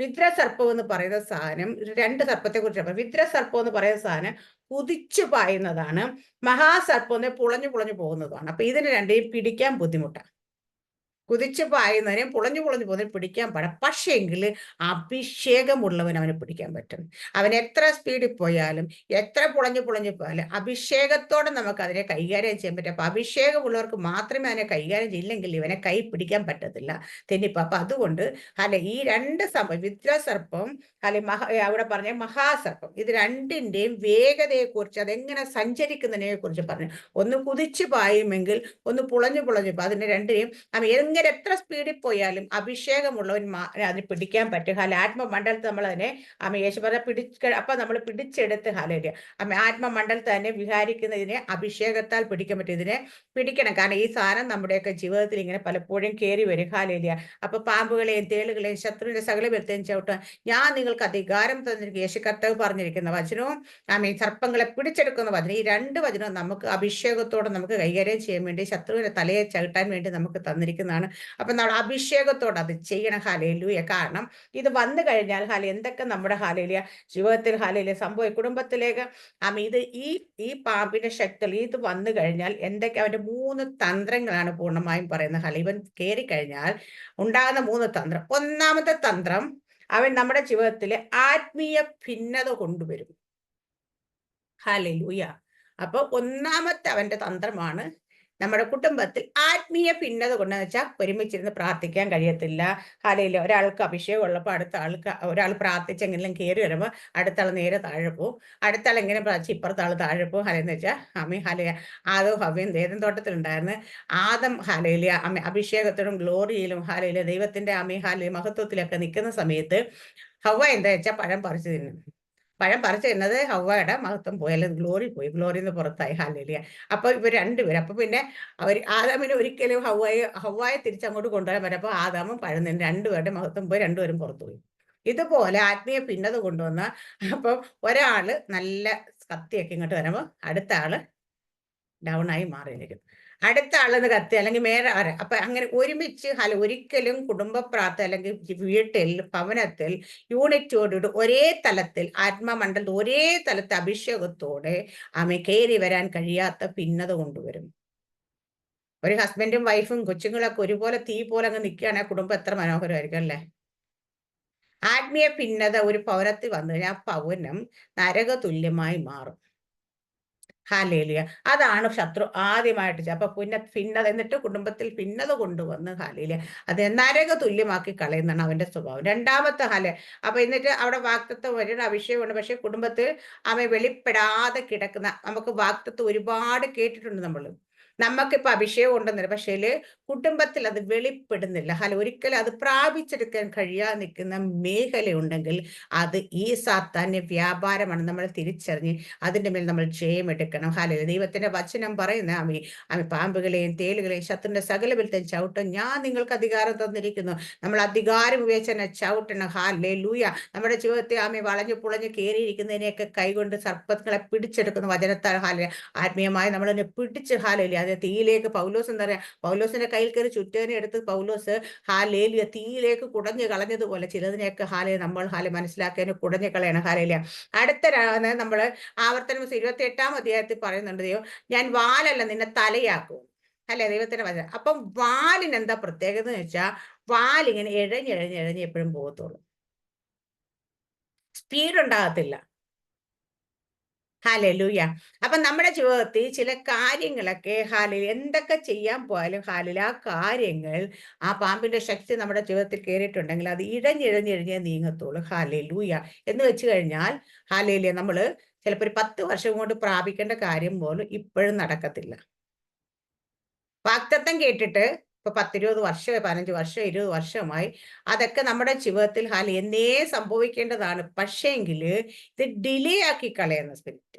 വിദ്രസർപ്പം എന്ന് പറയുന്ന സാധനം, 2 സർപ്പത്തെ കുറിച്ച് വിദ്രസർപ്പം എന്ന് പറയുന്ന സാധനം കുതിച്ചു പായുന്നതാണ്. മഹാസർപ്പം പുളഞ്ഞു പോകുന്നതാണ്. അപ്പൊ ഇതിന് രണ്ടേയും പിടിക്കാൻ ബുദ്ധിമുട്ടാണ്. കുതിച്ചു പായുന്നതിനെയും പുളഞ്ഞു പോകുന്നതിനും പിടിക്കാൻ പാടാം. പക്ഷേങ്കിൽ അഭിഷേകമുള്ളവൻ അവനെ പിടിക്കാൻ പറ്റും. അവൻ എത്ര സ്പീഡിൽ പോയാലും എത്ര പുളഞ്ഞു പോയാലും അഭിഷേകത്തോടെ നമുക്ക് അതിനെ കൈകാര്യം ചെയ്യാൻ പറ്റും. അപ്പൊ അഭിഷേകമുള്ളവർക്ക് മാത്രമേ അതിനെ കൈകാര്യം ചെയ്യില്ലെങ്കിൽ ഇവനെ കൈ പിടിക്കാൻ പറ്റത്തില്ല, തെന്നിപ്പോ. അപ്പൊ അതുകൊണ്ട് ഈ 2 വിദ്രസർപ്പം അവിടെ പറഞ്ഞ മഹാസർപ്പം, ഇത് രണ്ടിന്റെയും വേഗതയെ കുറിച്ച്, അതെങ്ങനെ സഞ്ചരിക്കുന്നതിനെ കുറിച്ച് പറഞ്ഞു. ഒന്ന് കുതിച്ചു പായുമെങ്കിൽ ഒന്ന് പുളഞ്ഞു അതിന് രണ്ടിനെയും എത്ര സ്പീഡിൽ പോയാലും അഭിഷേകമുള്ളവൻ അതിന് പിടിക്കാൻ പറ്റും. ആത്മമണ്ഡലത്തിൽ നമ്മൾ അതിനെ യേശു പറഞ്ഞ അപ്പൊ നമ്മൾ പിടിച്ചെടുത്ത് ആത്മമണ്ഡലത്തിൽ തന്നെ വിഹാരിക്കുന്നതിനെ അഭിഷേകത്താൽ പിടിക്കാൻ പറ്റും. ഇതിനെ പിടിക്കണം. കാരണം ഈ സാധനം നമ്മുടെയൊക്കെ ജീവിതത്തിൽ ഇങ്ങനെ പലപ്പോഴും കയറി വരും. അപ്പൊ പാമ്പുകളെയും തേളുകളെയും ശത്രുവിന്റെ സകല ബലത്തെയും ചവിട്ടാൻ ഞാൻ നിങ്ങൾക്ക് അധികാരം തന്നിരിക്കും. യേശു കർത്താവ് പറഞ്ഞിരിക്കുന്ന വചനവും സർപ്പങ്ങളെ പിടിച്ചെടുക്കുന്ന വചനം, ഈ 2 വചനവും നമുക്ക് അഭിഷേകത്തോടെ നമുക്ക് കൈകാര്യം ചെയ്യാൻ വേണ്ടി, ശത്രുവിന്റെ തലയെ ചവിട്ടാൻ വേണ്ടി നമുക്ക് തന്നിരിക്കുന്നതാണ്. അപ്പൊ നമ്മൾ അഭിഷേകത്തോടെ അത് ചെയ്യണം. ഹല്ലേലൂയ. കാരണം ഇത് വന്നു കഴിഞ്ഞാൽ എന്തൊക്കെ നമ്മുടെ ജീവിതത്തിൽ സംഭവം കുടുംബത്തിലേക്ക് ഇത് ഈ പാമ്പിന്റെ ശക്തി ഇത് വന്നു കഴിഞ്ഞാൽ എന്തൊക്കെ അവന്റെ 3 തന്ത്രങ്ങളാണ് പൂർണ്ണമായും പറയുന്നത്. ഇവൻ കയറി കഴിഞ്ഞാൽ ഉണ്ടാകുന്ന 3 തന്ത്രം. ഒന്നാമത്തെ തന്ത്രം അവൻ നമ്മുടെ ജീവിതത്തിൽ ആത്മീയ ഭിന്നത കൊണ്ടുവരും. ഹല്ലേലൂയ. അപ്പൊ ഒന്നാമത്തെ അവന്റെ തന്ത്രമാണ് നമ്മുടെ കുടുംബത്തിൽ ആത്മീയ ഭിന്നത കൊണ്ടെന്ന് വെച്ചാൽ ഒരുമിച്ചിരുന്ന് പ്രാർത്ഥിക്കാൻ കഴിയത്തില്ല. ഹല്ലേലൂയ. ഒരാൾക്ക് അഭിഷേകം ഉള്ളപ്പോൾ അടുത്ത ആൾക്ക് ഒരാൾ പ്രാർത്ഥിച്ചെങ്കിലും കയറി വരുമ്പോൾ അടുത്ത ആൾ നേരെ താഴെ പോവും. അടുത്ത ആൾ എങ്ങനെ പ്രാർത്ഥിച്ച് ഇപ്പുറത്തെ ആൾ താഴെ പോവും. ഹല്ലേന്ന് വെച്ചാൽ ആമേൻ ഹല്ലേലൂയ. ആദവും ഹവ്വയും ഏദൻ തോട്ടത്തിലുണ്ടായിരുന്നു. ആദം ഹല്ലേലൂയ അഭിഷേകത്തിലും ഗ്ലോറിയിലും ഹല്ലേലൂയ ദൈവത്തിന്റെ ആമേൻ ഹല്ലേലൂയ മഹത്വത്തിലൊക്കെ നിൽക്കുന്ന സമയത്ത് ഹവ്വ എന്താ വെച്ചാൽ പഴം പറിച്ചു തിന്നും. പഴം പറിച്ചു തിന്നത് ഹവ്വയുടെ മഹത്വം പോയി, അല്ലെങ്കിൽ ഗ്ലോറി പോയി, ഗ്ലോറിന്ന് പുറത്തായി. ഹല്ലേലൂയ. അപ്പൊ ഇവർ രണ്ടുപേരും അപ്പൊ പിന്നെ അവർ ആദാമിന് ഒരിക്കലും ഹവ്വായെ തിരിച്ചങ്ങോട്ട് കൊണ്ടുവരാൻ പറ്റും. അപ്പൊ ആദാമും പഴം തിന്നും, രണ്ടുപേരുടെ മഹത്വം പോയി, രണ്ടുപേരും പുറത്തു പോയി. ഇതുപോലെ ആത്മീയ ഭിന്നത കൊണ്ടുവന്ന അപ്പം ഒരാള് നല്ല കത്തിയൊക്കെ ഇങ്ങോട്ട് വരുമ്പോ അടുത്ത ആള് ഡൗൺ ആയി മാറിയിരിക്കും. അടുത്ത ആളെന്ന് കത്തി അല്ലെങ്കിൽ മേലെ അപ്പൊ അങ്ങനെ ഒരുമിച്ച് ഒരിക്കലും കുടുംബ പ്രാർത്ഥന അല്ലെങ്കിൽ വീട്ടിൽ ഭവനത്തിൽ യൂണിറ്റോടുകൂടി ഒരേ തലത്തിൽ ആത്മമണ്ഡലത്തിൽ ഒരേ തലത്തിൽ അഭിഷേകത്തോടെ കയറി വരാൻ കഴിയാത്ത ഭിന്നത കൊണ്ടുവരും. ഒരു ഹസ്ബൻഡും വൈഫും കൊച്ചുങ്ങളൊക്കെ ഒരുപോലെ തീ പോലെ അങ്ങ് നിൽക്കുകയാണെങ്കിൽ കുടുംബം എത്ര മനോഹരമായിരിക്കും അല്ലേ? ആത്മീയ ഭിന്നത ഒരു ഭവനത്തിൽ വന്നു കഴിഞ്ഞാൽ ആ ഭവനം നരക തുല്യമായി മാറും. ഹല്ലേലൂയ. അതാണ് ശത്രു ആദ്യമായിട്ട് അപ്പൊ ഭിന്നത എന്നിട്ട് കുടുംബത്തിൽ ഭിന്നത കൊണ്ടുവന്ന് ഹല്ലേലൂയ അത് നരക തുല്യമാക്കി കളയുന്നതാണ് അവന്റെ സ്വഭാവം. രണ്ടാമത്തെ അപ്പൊ എന്നിട്ട് അവിടെ വാഗ്ദത്തം വരുടെ അഭിഷേകമുണ്ട്. പക്ഷെ കുടുംബത്തിൽ അവൻ വെളിപ്പെടാതെ കിടക്കുന്ന നമുക്ക് വാഗ്ദത്തം ഒരുപാട് കേട്ടിട്ടുണ്ട് നമ്മള്. നമുക്കിപ്പോ അഭിഷേകം ഉണ്ടെന്നില്ല, പക്ഷേ കുടുംബത്തിൽ അത് വെളിപ്പെടുന്നില്ല. ഒരിക്കലും അത് പ്രാപിച്ചെടുക്കാൻ കഴിയാതെ നിൽക്കുന്ന മേഖലയുണ്ടെങ്കിൽ അത് ഈ സാത്താന്യ വ്യാപാരമാണ്. നമ്മൾ തിരിച്ചറിഞ്ഞ് അതിന്റെ മേൽ നമ്മൾ ജയമെടുക്കണം. ദൈവത്തിന്റെ വചനം പറയുന്ന പാമ്പുകളെയും തേലുകളെയും ശത്രുവിന്റെ സകല ബലത്തെയും ചവിട്ടാൻ ഞാൻ നിങ്ങൾക്ക് അധികാരം തന്നിരിക്കുന്നു. നമ്മൾ അധികാരം ഉപയോഗിച്ച് തന്നെ ചവിട്ടണം. ഹല്ലേലൂയ. നമ്മുടെ ജീവിതത്തെ വളഞ്ഞു പുളഞ്ഞു കയറിയിരിക്കുന്നതിനെയൊക്കെ കൈകൊണ്ട് സർപ്പങ്ങളെ പിടിച്ചെടുക്കുന്ന വചനത്താൽ ആത്മീയമായി നമ്മളതിനെ പിടിച്ച് അത് തീയിലേക്ക് പൗലോസ് എന്താ പറയാ, പൗലോസിന്റെ കയ്യിൽ കയറി ചുറ്റേനെ എടുത്ത് പൗലോസ് ഹാലേലിയ തീയിലേക്ക് കുടഞ്ഞു കളഞ്ഞതുപോലെ ചിലതിനെയൊക്കെ നമ്മൾ മനസ്സിലാക്കിയതിന് കുടഞ്ഞു കളയണം. ഹാലേലിയ. അടുത്ത നമ്മള് ആവർത്തനം 28-ാം അധ്യായത്തിൽ പറയുന്നുണ്ട്, ദൈവം ഞാൻ വാലല്ല നിന്നെ തലയാക്കും. അല്ലെ ദൈവത്തിന്റെ വചനം. അപ്പം വാലിന് എന്താ പ്രത്യേകത എന്ന് വെച്ചാൽ വാലിങ്ങനെ എഴഞ്ഞെഴഞ്ഞെഴഞ്ഞ് എപ്പോഴും പോകത്തുള്ളൂ, സ്പീഡ് ഉണ്ടാകത്തില്ല. ഹല്ലേലൂയ. അപ്പൊ നമ്മുടെ ജീവിതത്തിൽ ചില കാര്യങ്ങളൊക്കെ എന്തൊക്കെ ചെയ്യാൻ പോയാലും ആ കാര്യങ്ങൾ ആ പാമ്പിന്റെ ശക്തി നമ്മുടെ ജീവിതത്തിൽ കയറിയിട്ടുണ്ടെങ്കിൽ അത് ഇഴഞ്ഞിഴഞ്ഞിഴഞ്ഞേ നീങ്ങത്തുള്ളൂ. ഹല്ലേലൂയ. എന്ന് വെച്ച് കഴിഞ്ഞാൽ ഹല്ലേലൂയ നമ്മള് ചിലപ്പോൾ ഒരു 10 വർഷം കൊണ്ട് പ്രാപിക്കേണ്ട കാര്യം പോലും ഇപ്പോഴും നടക്കത്തില്ല. വാഗ്ദത്തം കേട്ടിട്ട് ഇപ്പൊ 10-20 വർഷം 15 വർഷം 20 വർഷമായി അതൊക്കെ നമ്മുടെ ജീവിതത്തിൽ എന്നേ സംഭവിക്കേണ്ടതാണ്. പക്ഷേങ്കില് ഇത് ഡിലേ ആക്കി കളയുന്ന സ്പിരിറ്റ്,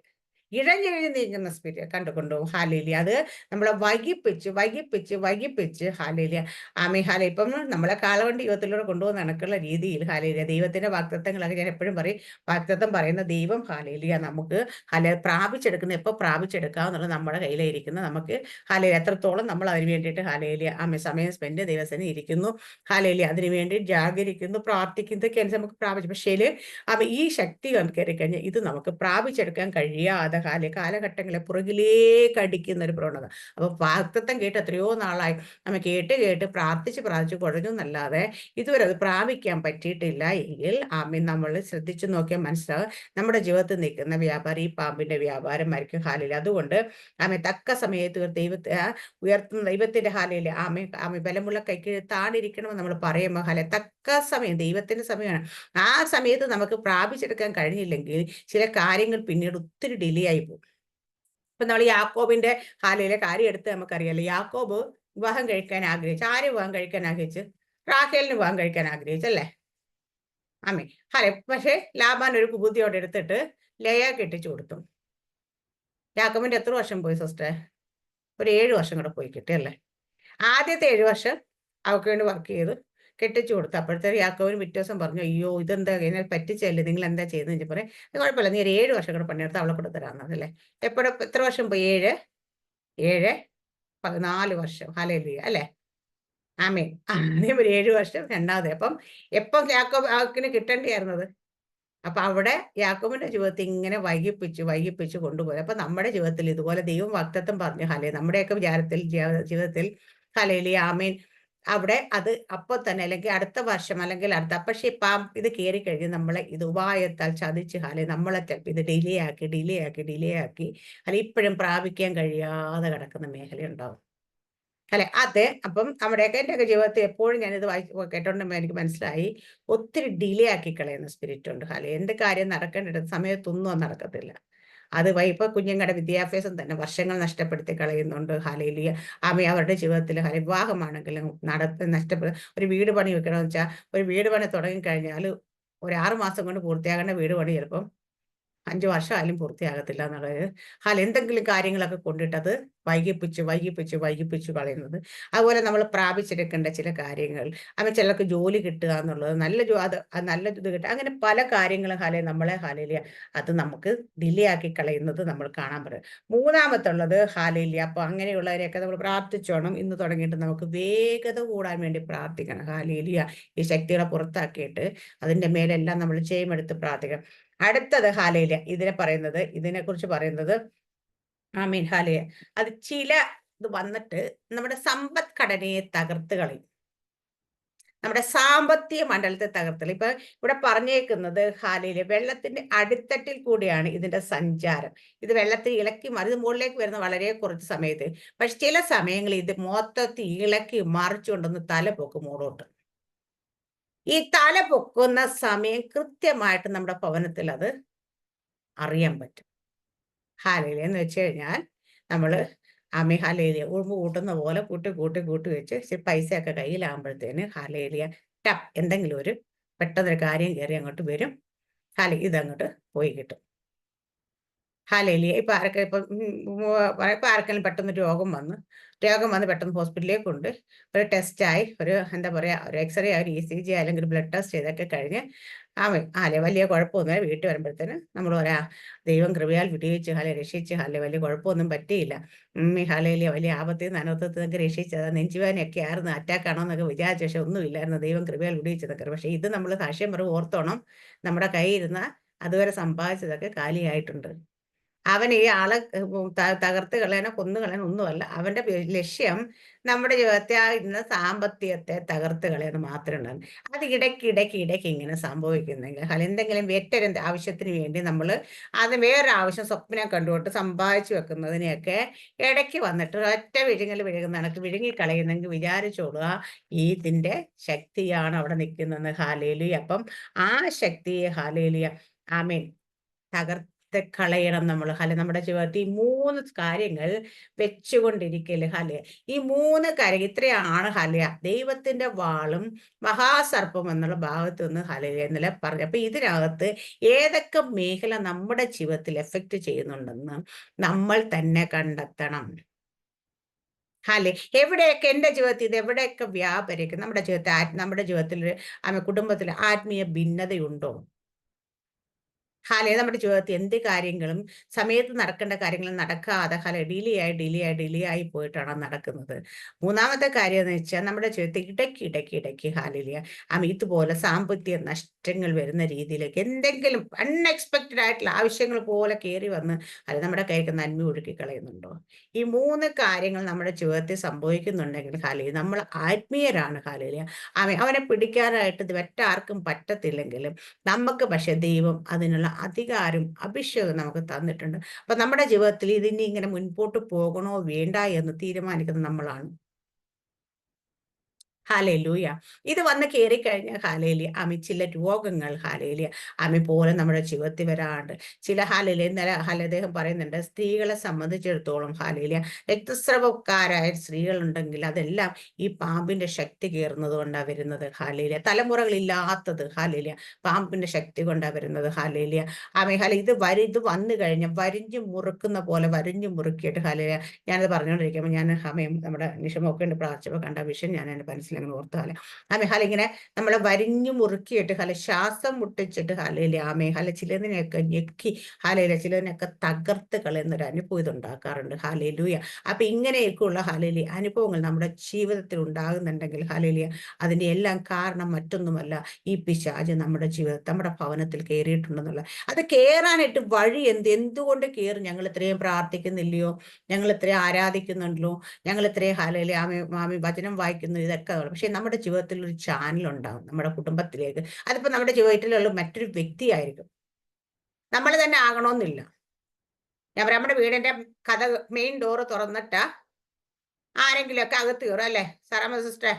ഇഴഞ്ഞിഴഞ്ഞ് നീങ്ങുന്ന സ്പിരിറ്റ് കണ്ടുകൊണ്ടുപോകും. ഹാലേലിയ. അത് നമ്മളെ വൈകിപ്പിച്ച് ഹാലേലിയ ഇപ്പം നമ്മളെ കാലകൊണ്ട് യുവത്തിലൂടെ കൊണ്ടുപോകുന്ന കണക്കുള്ള രീതിയിൽ ഹാലേലിയ ദൈവത്തിന്റെ വാഗ്ദത്തങ്ങളൊക്കെ ഞാൻ എപ്പോഴും പറയും, വാഗ്ദത്തം പറയുന്ന ദൈവം ഹാലേലിയ നമുക്ക് പ്രാപിച്ചെടുക്കുന്ന എപ്പോൾ പ്രാപിച്ചെടുക്കാവുന്നത് നമ്മുടെ കയ്യിലിരിക്കുന്ന നമുക്ക് ഹാലേലിയ എത്രത്തോളം നമ്മൾ അതിന് വേണ്ടിയിട്ട് ഹാലേലിയ സമയം സ്പെൻഡ് ദൈവസേന ഇരിക്കുന്നു, ഹാലേലിയ അതിനു വേണ്ടി ജാഗരിക്കുന്നു, പ്രാർത്ഥിക്കുന്നു. ഇതൊക്കെ നമുക്ക് പ്രാപിച്ചു. പക്ഷേ ഈ ശക്തി കയറി കഴിഞ്ഞാൽ ഇത് നമുക്ക് പ്രാപിച്ചെടുക്കാൻ കഴിയാതെ കാലഘട്ടങ്ങളെ പുറകിലേക്ക് അടിക്കുന്ന ഒരു പ്രവണത. അപ്പൊ വാഗ്ദത്തം കേട്ട് എത്രയോ നാളായി നമ്മ കേട്ട് പ്രാർത്ഥിച്ച് കുഴഞ്ഞു എന്നല്ലാതെ ഇതുവരെ അത് പ്രാപിക്കാൻ പറ്റിയിട്ടില്ല എങ്കിൽ നമ്മൾ ശ്രദ്ധിച്ചു നോക്കിയാൽ മനസ്സിലാവും നമ്മുടെ ജീവിതത്തിൽ നിൽക്കുന്ന വ്യാപാരം ഈ പാമ്പിന്റെ വ്യാപാരമായിരിക്കും. അതുകൊണ്ട് തക്ക സമയത്ത് ദൈവത്തെ ഉയർത്തുന്ന ദൈവത്തിന്റെ ബലമുള്ള കൈക്ക് താണിരിക്കണമെന്ന് നമ്മൾ പറയുമ്പോൾ തക്ക സമയം ദൈവത്തിന്റെ സമയമാണ്. ആ സമയത്ത് നമുക്ക് പ്രാപിച്ചെടുക്കാൻ കഴിഞ്ഞില്ലെങ്കിൽ ചില കാര്യങ്ങൾ പിന്നീട് ഒത്തിരി ഡിലേ ആയി പോകും. ഇപ്പൊ നമ്മൾ യാക്കോബിന്റെ കാര്യം എടുത്ത് നമുക്കറിയാലോ. യാക്കോബ് വിവാഹം കഴിക്കാൻ ആഗ്രഹിച്ചു. ആര് വിവാഹം കഴിക്കാൻ ആഗ്രഹിച്ചു? റാഹേലിന് വിവാഹം കഴിക്കാൻ ആഗ്രഹിച്ചല്ലേ? പക്ഷെ ലാബാൻ ഒരു കുബുദ്ധിയോടെ എടുത്തിട്ട് ലയ കെട്ടിച്ചു കൊടുത്തു. യാക്കോബിന്റെ എത്ര വർഷം പോയി സിസ്റ്ററെ? ഒരു 7 വർഷം കൂടെ പോയി കിട്ടിയല്ലേ? ആദ്യത്തെ 7 വർഷം അവൾക്ക് വേണ്ടി വർക്ക് ചെയ്ത് കെട്ടിച്ചു കൊടുത്തു. അപ്പോഴത്തേക്ക് യാക്കോബിന് പിറ്റേ ദിവസം പറഞ്ഞു, അയ്യോ ഇതെന്താ എന്നെ പറ്റിച്ചല്ലേ, നിങ്ങൾ എന്താ ചെയ്തെന്ന് പറയാം. കുഴപ്പമില്ല, നീ ഒരു 7 വർഷം കൂടെ പണിയെടുത്ത് അവളെ കൂടെ തരാമെന്നല്ലേ. എത്ര വർഷം പോയി? 7 14 വർഷം. ഹല്ലേലൂയ അല്ലേ? ആമേൻ. ആദ്യം ഒരു 7 വർഷം, രണ്ടാമത് എപ്പം യാക്കോബിന് കിട്ടേണ്ടിയായിരുന്നത്. അപ്പൊ അവിടെ യാക്കോബിന്റെ ജീവിതത്തിൽ ഇങ്ങനെ വൈകിപ്പിച്ച് കൊണ്ടുപോയി. അപ്പൊ നമ്മുടെ ജീവിതത്തിൽ ഇതുപോലെ ദൈവം വാഗ്ദത്തം പറഞ്ഞു നമ്മുടെയൊക്കെ ജീവിതത്തിൽ ഹല്ലേലൂയ ആമേൻ അവിടെ അത് അപ്പോൾ തന്നെ അല്ലെങ്കിൽ അടുത്ത വർഷം അല്ലെങ്കിൽ അടുത്ത, പക്ഷേ ഇത് കയറി കഴിഞ്ഞ് നമ്മളെ ഇത് ഉപായത്താൽ ചതിച്ച് നമ്മളെ ഇത് ഡിലേ ആക്കി അല്ലെ ഇപ്പോഴും പ്രാപിക്കാൻ കഴിയാതെ കിടക്കുന്ന മേഖല ഉണ്ടാവും അല്ലെ. അത് അപ്പം നമ്മുടെയൊക്കെ എൻ്റെയൊക്കെ ജീവിതത്തിൽ എപ്പോഴും ഞാനിത് കേട്ടോണ്ടുമ്പോൾ എനിക്ക് മനസ്സിലായി, ഒത്തിരി ഡിലേ ആക്കി കളയുന്ന സ്പിരിറ്റ് ഉണ്ട് എന്ത് കാര്യം നടക്കേണ്ട സമയത്തൊന്നും അത് നടക്കത്തില്ല. അത് ഇപ്പൊ കുഞ്ഞുങ്ങളുടെ വിദ്യാഭ്യാസം തന്നെ വർഷങ്ങൾ നഷ്ടപ്പെടുത്തി കളയുന്നുണ്ട്. ഹാലേലിയ. അവരുടെ ജീവിതത്തിൽ വിവാഹമാണെങ്കിലും നഷ്ടപ്പെടും. ഒരു വീട് പണി വെക്കണമെന്ന് വെച്ചാൽ ഒരു വീട് പണി തുടങ്ങിക്കഴിഞ്ഞാൽ ഒരു 6 മാസം കൊണ്ട് പൂർത്തിയാകേണ്ട വീട് പണി ചിലപ്പം 5 വർഷമായാലും പൂർത്തിയാകത്തില്ല എന്നുള്ളത്. എന്തെങ്കിലും കാര്യങ്ങളൊക്കെ കൊണ്ടിട്ട് അത് വൈകിപ്പിച്ച് കളയുന്നത്. അതുപോലെ നമ്മൾ പ്രാപിച്ചെടുക്കേണ്ട ചില കാര്യങ്ങൾ, ചിലർക്ക് ജോലി കിട്ടുക എന്നുള്ളത്, നല്ല ഇത് കിട്ടുക, അങ്ങനെ പല കാര്യങ്ങളും നമ്മളെ അത് നമുക്ക് ഡിലേ ആക്കി കളയുന്നത് നമ്മൾ കാണാൻ പറ്റും. മൂന്നാമത്തുള്ളത് അപ്പൊ അങ്ങനെയുള്ളവരെയൊക്കെ നമ്മൾ പ്രാർത്ഥിച്ചോണം. ഇന്ന് തുടങ്ങിയിട്ട് നമുക്ക് വേഗത കൂടാൻ വേണ്ടി പ്രാർത്ഥിക്കണം. ഈ ശക്തികളെ പുറത്താക്കിയിട്ട് അതിന്റെ മേലെല്ലാം നമ്മൾ ചെയ്യുമെടുത്ത് പ്രാർത്ഥിക്കണം. അടുത്തത് ഇതിനെക്കുറിച്ച് പറയുന്നത് ആമീൻ അത് ഇത് വന്നിട്ട് നമ്മുടെ സമ്പദ്ഘടനയെ തകർത്ത് കളയും, നമ്മുടെ സാമ്പത്തിക മണ്ഡലത്തെ തകർത്തൽ. ഇപ്പൊ ഇവിടെ പറഞ്ഞേക്കുന്നത് വെള്ളത്തിന്റെ അടിത്തട്ടിൽ കൂടിയാണ് ഇതിന്റെ സഞ്ചാരം. ഇത് വെള്ളത്തിൽ ഇളക്കി ഇത് മുകളിലേക്ക് വരുന്ന വളരെ കുറച്ച് സമയത്ത്, പക്ഷെ ചില സമയങ്ങളിൽ ഇത് മൊത്തത്തിൽ ഇളക്കി മറിച്ചുകൊണ്ടൊന്ന് തല പൊക്കും മുകളോട്ട്. ഈ തല പൊക്കുന്ന സമയം കൃത്യമായിട്ട് നമ്മുടെ ഭവനത്തിൽ അത് അറിയാൻ പറ്റും. എന്ന് വെച്ച് കഴിഞ്ഞാൽ നമ്മള് ഉറുമ്പ് കൂട്ടുന്ന പോലെ കൂട്ടി വെച്ച് പൈസയൊക്കെ കയ്യിലാകുമ്പോഴത്തേന് എന്തെങ്കിലും ഒരു പെട്ടെന്നൊരു കാര്യം കയറി അങ്ങോട്ട് വരും. ഇതങ്ങോട്ട് പോയി കിട്ടും. ഇപ്പൊ ആർക്കെങ്കിലും പെട്ടെന്ന് രോഗം വന്ന് പെട്ടെന്ന് ഹോസ്പിറ്റലിലേക്ക് കൊണ്ട് ഒരു ടെസ്റ്റായി ഒരു എന്താ പറയാ ഒരു എക്സ്റേ ഒരു ECG അല്ലെങ്കിൽ ബ്ലഡ് ടെസ്റ്റ് ചെയ്തൊക്കെ കഴിഞ്ഞ് വലിയ കുഴപ്പമൊന്നുമില്ല വീട്ടിൽ വരുമ്പോഴത്തേന് നമ്മൾ പറയാ ദൈവം കൃപയാൽ വിടിയിച്ച് രക്ഷിച്ച് വലിയ കുഴപ്പമൊന്നും പറ്റിയില്ല. വലിയ ആപത്തിൽ നിന്ന് അനർത്ഥത്തിൽ നിന്നൊക്കെ രക്ഷിച്ചത്, നെഞ്ചുവേദനയൊക്കെ ആയിരുന്നു, അറ്റാക്ക് ആണോ എന്നൊക്കെ വിചാരിച്ച, പക്ഷെ ഒന്നുമില്ലായിരുന്നു, ദൈവം കൃപയാൽ വിടിയിച്ചതൊക്കെ. പക്ഷെ ഇത് നമ്മൾ സാക്ഷ്യം പറയും, ഓർത്തോണം, നമ്മുടെ കയ്യിൽ ഇരുന്ന അതുവരെ സമ്പാദിച്ചതൊക്കെ കാലിയായിട്ടുണ്ട്. അവൻ ഈ ആളെ തകർത്ത് കളയാനോ കൊന്നു കളയാനോ ഒന്നുമല്ല. അവന്റെ ലക്ഷ്യം നമ്മുടെ ജീവിതത്തെ ഇന്ന് സാമ്പത്തികത്തെ തകർത്ത് കളയാൻ മാത്രമേ ഉണ്ടാകും. അത് ഇടയ്ക്ക് ഇങ്ങനെ സംഭവിക്കുന്നെങ്കിൽ എന്തെങ്കിലും വേറ്റൊരു ആവശ്യത്തിന് വേണ്ടി നമ്മൾ അത് വേറെ ആവശ്യം സ്വപ്നം കണ്ടുകൊണ്ട് സമ്പാദിച്ചു വെക്കുന്നതിനെയൊക്കെ ഇടയ്ക്ക് വന്നിട്ട് ഒറ്റ വിഴുങ്ങുന്ന കണക്ക് വിഴുങ്ങിക്കളയുന്നെങ്കിൽ വിചാരിച്ചോളുക ഇതിന്റെ ശക്തിയാണ് അവിടെ നിൽക്കുന്നത്. ഹാലേലുയ. അപ്പം ആ ശക്തിയെ ആമേൻ കളയണം നമ്മൾ. നമ്മുടെ ജീവിതത്തിൽ ഈ 3 കാര്യങ്ങൾ വെച്ചുകൊണ്ടിരിക്കല്. ഈ 3 കാര്യം ഇത്രയാണ് ദൈവത്തിന്റെ വാളും മഹാസർപ്പം എന്നുള്ള ഭാഗത്ത് നിന്ന് എന്നല്ല പറഞ്ഞു. അപ്പൊ ഇതിനകത്ത് ഏതൊക്കെ മേഖല നമ്മുടെ ജീവിതത്തിൽ എഫക്റ്റ് ചെയ്യുന്നുണ്ടെന്ന് നമ്മൾ തന്നെ കണ്ടെത്തണം. എവിടെയൊക്കെ എന്റെ ജീവിതത്തിൽ ഇത് എവിടെയൊക്കെ വ്യാപരിക്കും, നമ്മുടെ ജീവിതത്തിൽ കുടുംബത്തിൽ ആത്മീയ ഭിന്നതയുണ്ടോ? നമ്മുടെ ജീവിതത്തിൽ എന്ത് കാര്യങ്ങളും സമയത്ത് നടക്കേണ്ട കാര്യങ്ങൾ നടക്കാതെ ഡിലേ ആയി പോയിട്ടാണ് നടക്കുന്നത്. മൂന്നാമത്തെ കാര്യം എന്ന് വെച്ചാൽ നമ്മുടെ ജീവിതത്തിൽ ഇടയ്ക്ക് ഇതുപോലെ സാമ്പത്തിക നഷ്ടങ്ങൾ വരുന്ന രീതിയിലേക്ക് എന്തെങ്കിലും അൺഎക്സ്പെക്റ്റഡ് ആയിട്ടുള്ള ആവശ്യങ്ങൾ പോലെ കയറി വന്ന് നമ്മുടെ കൈക്ക് നന്മ ഒഴുക്കി കളയുന്നുണ്ടോ? ഈ 3 കാര്യങ്ങൾ നമ്മുടെ ജീവിതത്തിൽ സംഭവിക്കുന്നുണ്ടെങ്കിൽ നമ്മൾ ആത്മീയരാണ്. അവനെ പിടിക്കാനായിട്ട് ഇത് മറ്റാർക്കും പറ്റത്തില്ലെങ്കിലും നമുക്ക് പക്ഷെ ദൈവം അതിനുള്ള അധികാരം അഭിഷേകം നമുക്ക് തന്നിട്ടുണ്ട്. അപ്പൊ നമ്മുടെ ജീവിതത്തിൽ ഇതിനി ഇങ്ങനെ മുൻപോട്ട് പോകണോ വേണ്ട എന്ന് തീരുമാനിക്കുന്നത് നമ്മളാണ്. ഇത് വന്ന് കയറിക്കഴിഞ്ഞാൽ ചില രോഗങ്ങൾ പോലെ നമ്മുടെ ജീവിതത്തിൽ വരാണ്ട് ചില ഇന്നലെ അദ്ദേഹം പറയുന്നുണ്ട്, സ്ത്രീകളെ സംബന്ധിച്ചിടത്തോളം രക്തസ്രവക്കാരായ സ്ത്രീകളുണ്ടെങ്കിൽ അതെല്ലാം ഈ പാമ്പിന്റെ ശക്തി കയറുന്നത് കൊണ്ടാണ് വരുന്നത്. തലമുറകളില്ലാത്തത് പാമ്പിന്റെ ശക്തി കൊണ്ടാണ് വരുന്നത്. ഇത് വന്നു കഴിഞ്ഞാൽ വരിഞ്ഞു മുറുക്കുന്ന പോലെ വരിഞ്ഞു മുറുക്കിയിട്ട് ഞാനത് പറഞ്ഞുകൊണ്ടിരിക്കുമ്പോൾ ഞാൻ നമ്മുടെ നിഷമൊക്കെ പ്രാർത്ഥിച്ചപ്പോൾ കണ്ട വിഷയം ഞാൻ എന്റെ മനസ്സിൽ അങ്ങനെ ഓർത്താല് ഇങ്ങനെ നമ്മളെ വരിഞ്ഞു മുറുക്കിയിട്ട് ശ്വാസം മുട്ടിച്ചിട്ട് ചിലതിനെയൊക്കെ ഞെക്കി ചിലതിനൊക്കെ തകർത്ത് കളയുന്നൊരു അനുഭവം ഇതുണ്ടാക്കാറുണ്ട്. അപ്പൊ ഇങ്ങനെയൊക്കെയുള്ള അനുഭവങ്ങൾ നമ്മുടെ ജീവിതത്തിൽ ഉണ്ടാകുന്നുണ്ടെങ്കിൽ അതിന്റെ എല്ലാം കാരണം മറ്റൊന്നുമല്ല, ഈ പിശാച് നമ്മുടെ ജീവിതത്തിൽ നമ്മുടെ ഭവനത്തിൽ കയറിയിട്ടുണ്ടെന്നുള്ള. അത് കയറാനായിട്ട് വഴി എന്തുകൊണ്ട് കയറും? ഞങ്ങൾ ഇത്രയും പ്രാർത്ഥിക്കുന്നില്ലയോ, ഞങ്ങൾ ഇത്രയും ആരാധിക്കുന്നുണ്ടല്ലോ, ഞങ്ങൾ ഇത്രയും ആമി വചനം വായിക്കുന്നു, ഇതൊക്കെ ഉണ്ടാവില്ല. പക്ഷെ നമ്മുടെ ജീവിതത്തിൽ ഒരു ചാനൽ ഉണ്ടാവും നമ്മുടെ കുടുംബത്തിലേക്ക്. അതിപ്പോ നമ്മുടെ ജീവിതത്തിലുള്ള മറ്റൊരു വ്യക്തിയായിരിക്കും, നമ്മൾ തന്നെ ആകണമെന്നില്ല. ഞാൻ പറയാം, നമ്മുടെ വീടിന്റെ കഥ മെയിൻ ഡോറ് തുറന്നിട്ടാ ആരെങ്കിലുമൊക്കെ അകത്ത് കയറും അല്ലേ സാറാമ്മ സിസ്റ്ററെ?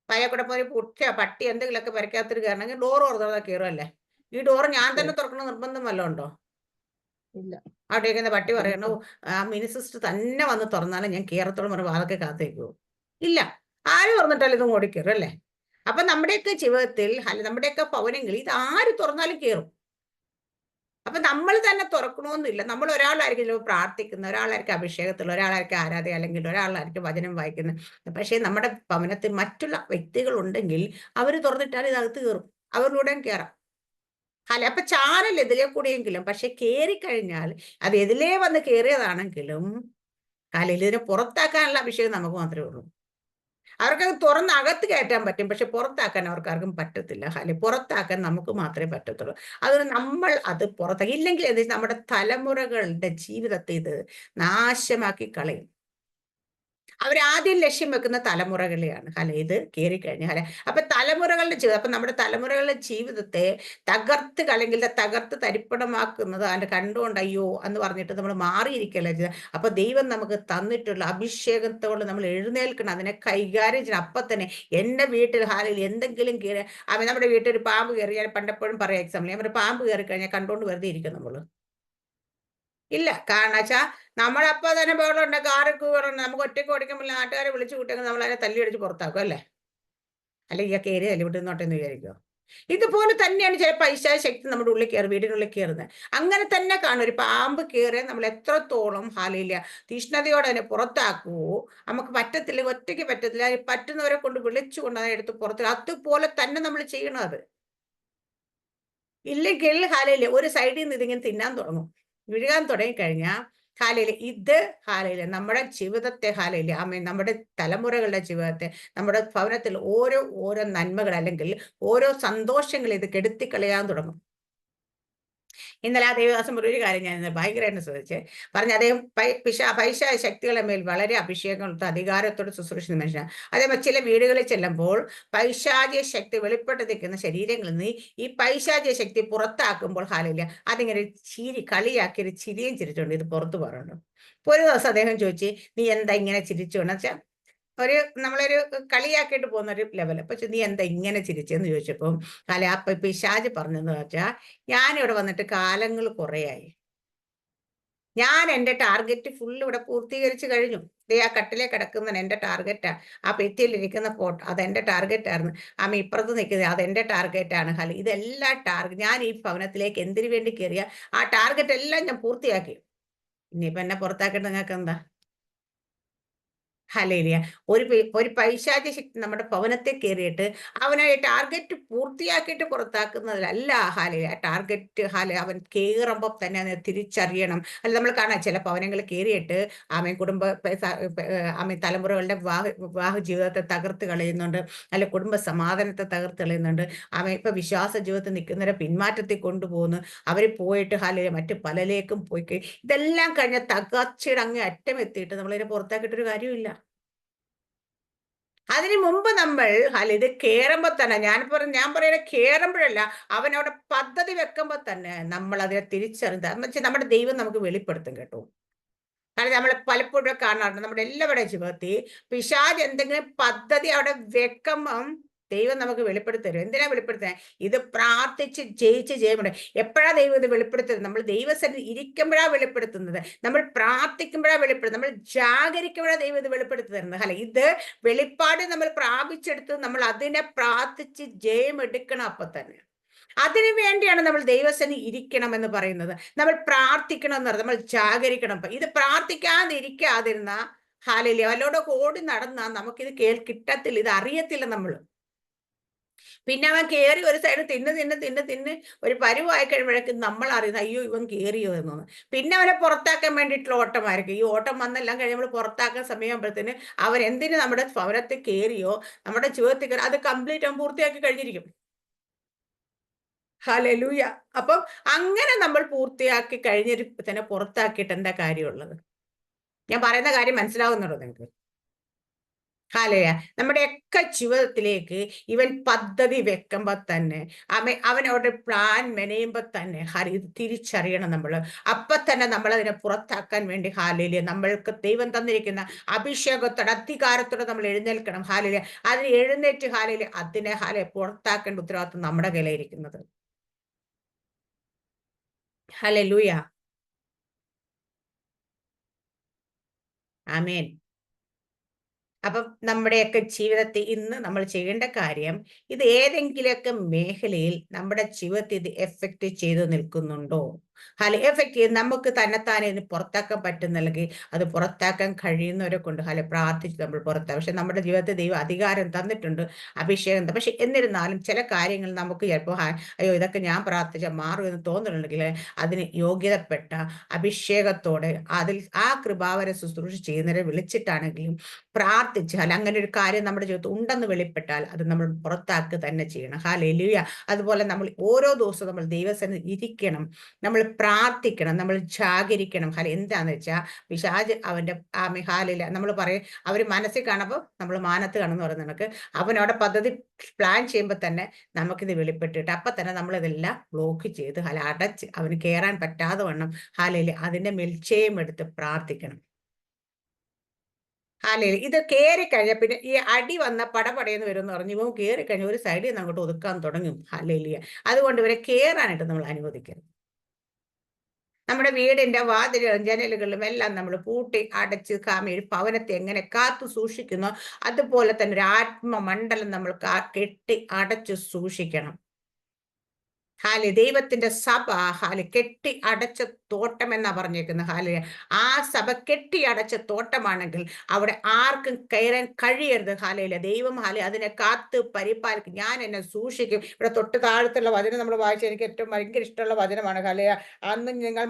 പയ്യെ കൂടെ പോയി പൂച്ച പട്ടി എന്തെങ്കിലുമൊക്കെ പരിക്കകത്തിൽ കയറണമെങ്കിൽ ഡോറ് തുറന്നാ കയറും അല്ലേ? ഈ ഡോറ് ഞാൻ തന്നെ തുറക്കണം നിർബന്ധം വല്ലതും ഉണ്ടോ? ഇല്ല. അവിടെ ഇരിക്കുന്ന പട്ടി പറയണു, ആ മിനി സിസ്റ്റർ തന്നെ വന്ന് തുറന്നാലും ഞാൻ കയറത്തോളം പറഞ്ഞ വാതൊക്കെ കാത്തേക്കോ? ഇല്ല, ആര് തുറന്നിട്ടാലും ഇത് ഓടിക്കയറും അല്ലേ? അപ്പൊ നമ്മുടെയൊക്കെ ജീവിതത്തിൽ അല്ല നമ്മുടെയൊക്കെ ഭവനങ്ങളിൽ ഇത് ആര് തുറന്നാലും കയറും. അപ്പൊ നമ്മൾ തന്നെ തുറക്കണമെന്നില്ല. നമ്മൾ ഒരാളായിരിക്കും ചിലപ്പോൾ പ്രാർത്ഥിക്കുന്നത്, ഒരാളായിരിക്കും അഭിഷേകത്തിൽ, ഒരാളായിരിക്കും ആരാധന, അല്ലെങ്കിൽ ഒരാളായിരിക്കും വചനം വായിക്കുന്നത്. പക്ഷേ നമ്മുടെ ഭവനത്തിൽ മറ്റുള്ള വ്യക്തികൾ ഉണ്ടെങ്കിൽ അവർ തുറന്നിട്ടാൽ ഇതകത്ത് കയറും, അവരിലൂടെയും കയറാം. അല്ല, അപ്പൊ ചാനൽ എതിലെ കൂടെയെങ്കിലും, പക്ഷെ കയറിക്കഴിഞ്ഞാൽ അത് എതിലേ വന്ന് കയറിയതാണെങ്കിലും കാലയിൽ ഇതിനെ പുറത്താക്കാനുള്ള അഭിഷേകം നമുക്ക് മാത്രമേ ഉള്ളൂ. അവർക്കത് തുറന്ന് അകത്ത് കയറ്റാൻ പറ്റും, പക്ഷെ പുറത്താക്കാൻ അവർക്കാർക്കും പറ്റത്തില്ല. അല്ലെ, പുറത്താക്കാൻ നമുക്ക് മാത്രമേ പറ്റത്തുള്ളൂ. അതുകൊണ്ട് നമ്മൾ അത് പുറത്താക്കി ഇല്ലെങ്കിൽ എന്താ നമ്മുടെ തലമുറകളുടെ ജീവിതത്തെ ഇത് നാശമാക്കി കളയും. അവരാദ്യം ലക്ഷ്യം വെക്കുന്ന തലമുറകളെയാണ്. ഇത് കയറിക്കഴിഞ്ഞാൽ അപ്പൊ തലമുറകളുടെ ജീവിതം, അപ്പൊ നമ്മുടെ തലമുറകളുടെ ജീവിതത്തെ തകർത്ത് കളയെങ്കിൽ തകർത്ത് തരിപ്പണമാക്കുന്നത് അതിന്റെ കണ്ടുകൊണ്ട് അയ്യോ എന്ന് പറഞ്ഞിട്ട് നമ്മൾ മാറിയിരിക്കല്ല ചെയ്തത്. അപ്പൊ ദൈവം നമുക്ക് തന്നിട്ടുള്ള അഭിഷേകത്തോട് നമ്മൾ എഴുന്നേൽക്കണം, അതിനെ കൈകാര്യം ചെയ്യണം. അപ്പൊ തന്നെ എന്റെ വീട്ടിൽ എന്തെങ്കിലും കയറി, അവൻ നമ്മുടെ വീട്ടിൽ ഒരു പാമ്പ് കയറിയാൽ പണ്ടെപ്പോഴും പറയാം എക്സാമ്പിൾ, ഞാൻ പാമ്പ് കയറി കഴിഞ്ഞാൽ കണ്ടുകൊണ്ട് വെറുതെ ഇരിക്കും നമ്മള്? ഇല്ല. കാരണം വെച്ചാ നമ്മളപ്പോ തന്നെ ബഹളമുണ്ട്, കാറൊക്കെ ബഹളമുണ്ട്, നമുക്ക് ഒറ്റയ്ക്ക് ഓടിക്കുമ്പോൾ നാട്ടുകാരെ വിളിച്ചു കൂട്ടിയെങ്കിൽ നമ്മൾ അതിനെ തല്ലി അടിച്ച് പുറത്താക്കും അല്ലേ? അല്ല, ഈ കയറി തല്ലി വിട്ടുന്നോട്ടെ എന്ന് വിചാരിക്കുമോ? ഇതുപോലെ തന്നെയാണ് ചില പൈശാചിക ശക്തി നമ്മുടെ ഉള്ളിൽ കയറി, വീടിനുള്ളിൽ കയറുന്നത്. അങ്ങനെ തന്നെ കാണും. ഒരു പാമ്പ് കയറിയ നമ്മൾ എത്രത്തോളം തീഷ്ണതയോടെ അതിനെ പുറത്താക്കുവോ, നമുക്ക് പറ്റത്തില്ല, ഒറ്റയ്ക്ക് പറ്റത്തില്ല, പറ്റുന്നവരെ കൊണ്ട് വിളിച്ചുകൊണ്ട് അതിനെ എടുത്ത് പുറത്ത്, അതുപോലെ തന്നെ നമ്മൾ ചെയ്യണത്. ഇല്ലെങ്കിൽ ഒരു സൈഡിൽ നിന്ന് ഇതിങ്ങനെ തിന്നാൻ തുടങ്ങും, വിഴുകാൻ തുടങ്ങിക്കഴിഞ്ഞാൽ നമ്മുടെ ജീവിതത്തെ നമ്മുടെ തലമുറകളുടെ ജീവിതത്തെ, നമ്മുടെ ഭവനത്തിൽ ഓരോ നന്മകൾ അല്ലെങ്കിൽ ഓരോ സന്തോഷങ്ങൾ ഇത് കെടുത്തിക്കളയാൻ തുടങ്ങും. ഇന്നലെ ആ ദേവദാസം ഒരു കാര്യം ഞാൻ ഭയങ്കരമായിട്ട് ശ്രദ്ധിച്ച് പറഞ്ഞ, അദ്ദേഹം പൈശാചിക ശക്തികളുടെ മേൽ വളരെ അഭിഷേകം അധികാരത്തോട് ശുശ്രൂഷിക്കുന്ന മനുഷ്യനാണ്. അതേപോലെ ചില വീടുകളിൽ ചെല്ലുമ്പോൾ പൈശാചിക ശക്തി വെളിപ്പെട്ട് നിൽക്കുന്ന ശരീരങ്ങളിൽ നിന്ന് ഈ പൈശാചിക ശക്തി പുറത്താക്കുമ്പോൾ അതിങ്ങനെ കളിയാക്കി ഒരു ചിരിയും ചിരിച്ചുകൊണ്ട് ഇത് പുറത്തു പറയുന്നു. ഒരു ദിവസം അദ്ദേഹം ചോദിച്ചു, നീ എന്താ ഇങ്ങനെ ചിരിച്ചുകൊണ്ട് വെച്ചാൽ നമ്മളൊരു കളിയാക്കിയിട്ട് പോകുന്ന ഒരു ലെവൽ. അപ്പൊ നീ എന്താ ഇങ്ങനെ ചിരിച്ചെന്ന് ചോദിച്ചപ്പം അപ്പൊ പിശാച് പറഞ്ഞെന്ന് വെച്ചാൽ, ഞാനിവിടെ വന്നിട്ട് കാലങ്ങൾ കുറേയായി, ഞാൻ എൻ്റെ ടാർഗറ്റ് ഫുൾ ഇവിടെ പൂർത്തീകരിച്ചു കഴിഞ്ഞു. ആ കട്ടിലേ കിടക്കുന്നതാണ് എൻ്റെ ടാർഗറ്റാ, ആ പെറ്റിയിലിരിക്കുന്ന ഫോട്ടോ അതെന്റെ ടാർഗറ്റായിരുന്നു, ഇപ്പുറത്ത് നിൽക്കുന്നത് അതെന്റെ ടാർഗറ്റാണ്. ഇതെല്ലാം ഞാൻ ഈ ഭവനത്തിലേക്ക് എന്തിനു വേണ്ടി കയറിയ ആ ടാർഗറ്റ് എല്ലാം ഞാൻ പൂർത്തിയാക്കി. ഇനിയിപ്പോ എന്നെ പുറത്താക്കേണ്ട നിങ്ങൾക്ക് എന്താ? ഹല്ലേലൂയ. ഒരു പൈശാചിക ശക്തി നമ്മുടെ ഭവനത്തെ കയറിയിട്ട് അവനെ ടാർഗറ്റ് പൂർത്തിയാക്കിയിട്ട് പുറത്താക്കുന്നതിലല്ല. ടാർഗറ്റ് അവൻ കയറുമ്പോൾ തന്നെ അതിനെ തിരിച്ചറിയണം. അല്ല, നമ്മൾ കാണാം ചില ഭവനങ്ങളിൽ കയറിയിട്ട് തലമുറകളുടെ വിവാഹ ജീവിതത്തെ തകർത്ത് കളയുന്നുണ്ട്, അല്ലെ കുടുംബ സമാധാനത്തെ തകർത്ത് കളയുന്നുണ്ട്. ഇപ്പൊ വിശ്വാസ ജീവിതത്തിൽ നിൽക്കുന്നവരെ പിന്മാറ്റത്തിൽ കൊണ്ടുപോകുന്നു, അവർ പോയിട്ട് മറ്റു പലരിലേക്കും പോയി. ഇതെല്ലാം കഴിഞ്ഞ തകർച്ചയുടെ അങ്ങേ അറ്റം എത്തിയിട്ട് നമ്മളിതിനെ പുറത്താക്കിയിട്ടൊരു കാര്യമില്ല. അതിനു മുമ്പ് നമ്മൾ ഇത് കേറുമ്പോ തന്നെ ഞാൻ പറയുന്നത് കേറുമ്പോഴല്ല, അവനവിടെ പദ്ധതി വെക്കുമ്പോ തന്നെ നമ്മൾ അതിനെ തിരിച്ചറിഞ്ഞ നമ്മുടെ ദൈവം നമുക്ക് വെളിപ്പെടുത്തും കേട്ടോ. കാരണം നമ്മൾ പലപ്പോഴും കാണാറുണ്ട് നമ്മുടെ എല്ലാവരുടെയും ജീവിതത്തിൽ പിശാച് എന്തെങ്കിലും പദ്ധതി അവിടെ വെക്കുമ്പം ദൈവം നമുക്ക് വെളിപ്പെടുത്തി തരും. എന്തിനാ വെളിപ്പെടുത്തുന്നത്? ഇത് പ്രാർത്ഥിച്ച് ജയിച്ച് ചെയ്യുമ്പോൾ. എപ്പോഴാ ദൈവം ഇത് വെളിപ്പെടുത്തുന്നത്? നമ്മൾ ദൈവസന്നിധി ഇരിക്കുമ്പോഴാണ് വെളിപ്പെടുത്തുന്നത്, നമ്മൾ പ്രാർത്ഥിക്കുമ്പോഴാണ് വെളിപ്പെടുത്തുന്നത്, നമ്മൾ ജാഗരിക്കുമ്പോഴാണ് ദൈവം ഇത് വെളിപ്പെടുത്തി തരുന്നത്. ഇത് വെളിപ്പാട് നമ്മൾ പ്രാപിച്ചെടുത്ത് നമ്മൾ അതിനെ പ്രാർത്ഥിച്ച് ജയം എടുക്കണം. അപ്പൊ തന്നെ അതിനു വേണ്ടിയാണ് നമ്മൾ ദൈവസന്നിധി ഇരിക്കണം എന്ന് പറയുന്നത്, നമ്മൾ പ്രാർത്ഥിക്കണം എന്ന് പറയുന്നത്, നമ്മൾ ജാഗരിക്കണം. ഇത് പ്രാർത്ഥിക്കാതിരിക്കാതിരുന്ന വല്ലോടൊക്കെ ഓടി നടന്നാൽ നമുക്കിത് കിട്ടത്തില്ല, ഇത് അറിയത്തില്ല നമ്മൾ. പിന്നെ അവൻ കയറി ഒരു സൈഡ് തിന്ന് ഒരു പരുവായി കഴിയുമ്പോഴേക്കും നമ്മൾ അറിയുന്നത് അയ്യോ ഇവൻ കയറിയോ എന്നൊന്ന്. പിന്നെ അവനെ പുറത്താക്കാൻ വേണ്ടിയിട്ടുള്ള ഓട്ടമായിരിക്കും. ഈ ഓട്ടം വന്നെല്ലാം കഴിയുമ്പോൾ പുറത്താക്കാൻ സമയമാകുമ്പോഴത്തേന് അവൻ എന്തിന് നമ്മുടെ ഭവനത്തിൽ കയറിയോ, നമ്മുടെ ജീവിതത്തിൽ കയറി, അത് കംപ്ലീറ്റ് അവൻ പൂർത്തിയാക്കി കഴിഞ്ഞിരിക്കും. ഹല്ലേലൂയ. അപ്പം അങ്ങനെ നമ്മൾ പൂർത്തിയാക്കി കഴിഞ്ഞിട്ട് തന്നെ പുറത്താക്കിയിട്ട് എന്താ കാര്യമുള്ളത്? ഞാൻ പറയുന്ന കാര്യം മനസ്സിലാവുന്നുണ്ടോ നിങ്ങൾക്ക്? ഹാലയ നമ്മുടെയൊക്കെ ജീവിതത്തിലേക്ക് ഇവൻ പദ്ധതി വെക്കുമ്പോ തന്നെ അവൻ അവരുടെ പ്ലാൻ മെനയുമ്പോ തന്നെ ഇത് തിരിച്ചറിയണം നമ്മൾ. അപ്പൊ തന്നെ നമ്മൾ അതിനെ പുറത്താക്കാൻ വേണ്ടി ഹാലയില് നമ്മൾക്ക് ദൈവം തന്നിരിക്കുന്ന അഭിഷേകത്തോടെ അധികാരത്തോടെ നമ്മൾ എഴുന്നേൽക്കണം. ഹാലയില് അതിന് എഴുന്നേറ്റ് ഹാലയില് അതിനെ പുറത്താക്കേണ്ട ഉത്തരവാദിത്വം നമ്മുടെ കയ്യിലായിരിക്കുന്നത്. ഹല്ലേലൂയ, ആമേൻ. അപ്പം നമ്മുടെയൊക്കെ ജീവിതത്തിൽ ഇന്ന് നമ്മൾ ചെയ്യേണ്ട കാര്യം, ഇത് ഏതെങ്കിലുമൊക്കെ മേഖലയിൽ നമ്മുടെ ജീവിതത്തിൽ ഇത് എഫക്റ്റ് ചെയ്ത് നിൽക്കുന്നുണ്ടോ? എഫക്റ്റ് ചെയ്ത് നമുക്ക് തന്നെത്താനെ ഇതിന് പുറത്താക്കാൻ പറ്റുന്നില്ലെങ്കിൽ അത് പുറത്താക്കാൻ കഴിയുന്നവരെ കൊണ്ട് പ്രാർത്ഥിച്ച് നമ്മൾ പുറത്താക്കും. പക്ഷെ നമ്മുടെ ജീവിതത്തിൽ ദൈവം അധികാരം തന്നിട്ടുണ്ട്, അഭിഷേകം. പക്ഷെ എന്നിരുന്നാലും ചില കാര്യങ്ങൾ നമുക്ക് ചിലപ്പോൾ അയ്യോ ഇതൊക്കെ ഞാൻ പ്രാർത്ഥിച്ചാൽ മാറും എന്ന് തോന്നുന്നുണ്ടെങ്കിൽ അതിന് യോഗ്യതപ്പെട്ട അഭിഷേകത്തോടെ അതിൽ ആ കൃപാവര ശുശ്രൂഷ ചെയ്യുന്നവരെ വിളിച്ചിട്ടാണെങ്കിലും പ്രാർത്ഥിച്ചാൽ അങ്ങനെ ഒരു കാര്യം നമ്മുടെ ജീവിതത്തിൽ ഉണ്ടെന്ന് വെളിപ്പെട്ടാൽ അത് നമ്മൾ പുറത്താക്കുക തന്നെ ചെയ്യണം. ഹല്ലേലൂയ. അതുപോലെ നമ്മൾ ഓരോ ദിവസവും നമ്മൾ ദൈവസന്നിധിയിൽ ഇരിക്കണം, നമ്മൾ പ്രാർത്ഥിക്കണം, നമ്മൾ ജാഗരിക്കണം. എന്താന്ന് വെച്ചാൽ പിശാച് അവന്റെ ഹാലില്ല നമ്മൾ പറയും അവര് മനസ്സിൽ കാണുമ്പോൾ നമ്മൾ മാനത്ത് കാണുമെന്ന് പറയുന്ന കണക്ക് അവനവിടെ പദ്ധതി പ്ലാൻ ചെയ്യുമ്പോൾ തന്നെ നമുക്കിത് വെളിപ്പെട്ടിട്ട് അപ്പൊ തന്നെ നമ്മൾ ഇതെല്ലാം ബ്ലോക്ക് ചെയ്ത് അടച്ച് അവന് കയറാൻ പറ്റാതെ വണ്ണം അതിന്റെ മെൽച്ചയും എടുത്ത് പ്രാർത്ഥിക്കണം. ഇത് കയറി കഴിഞ്ഞ പിന്നെ ഈ അടി വന്ന പടപടയെന്ന് വരും എന്ന് പറഞ്ഞു ഇവൻ കയറി കഴിഞ്ഞ ഒരു സൈഡിൽ നിന്ന് അങ്ങോട്ട് ഒതുക്കാൻ തുടങ്ങും. ഹാലേലിയ. അതുകൊണ്ട് ഇവരെ കയറാനായിട്ട് നമ്മൾ അനുവദിക്കരുത്. നമ്മുടെ വീടിന്റെ വാതിലും ജനലുകളിലും എല്ലാം നമ്മൾ പൂട്ടി അടച്ച് ഒരു ഭവനത്തെ എങ്ങനെ കാത്തു സൂക്ഷിക്കുന്നോ അതുപോലെ തന്നെ ഒരു ആത്മമണ്ഡലം നമ്മൾ കെട്ടി അടച്ച് സൂക്ഷിക്കണം. ദൈവത്തിന്റെ സഭ കെട്ടി അടച്ച തോട്ടം എന്നാ പറഞ്ഞേക്കുന്നത്. ആ സഭ കെട്ടി അടച്ച തോട്ടമാണെങ്കിൽ അവിടെ ആർക്കും കയറാൻ കഴിയരുത്. ദൈവം അതിനെ കാത്ത് പരിപാലിക്കും. ഞാൻ എന്നെ സൂക്ഷിക്കും. ഇവിടെ തൊട്ട് താഴത്തുള്ള വചനം നമ്മൾ വായിച്ച എനിക്ക് ഏറ്റവും ഭയങ്കര ഇഷ്ടമുള്ള വചനമാണ്. അന്ന് നിങ്ങൾ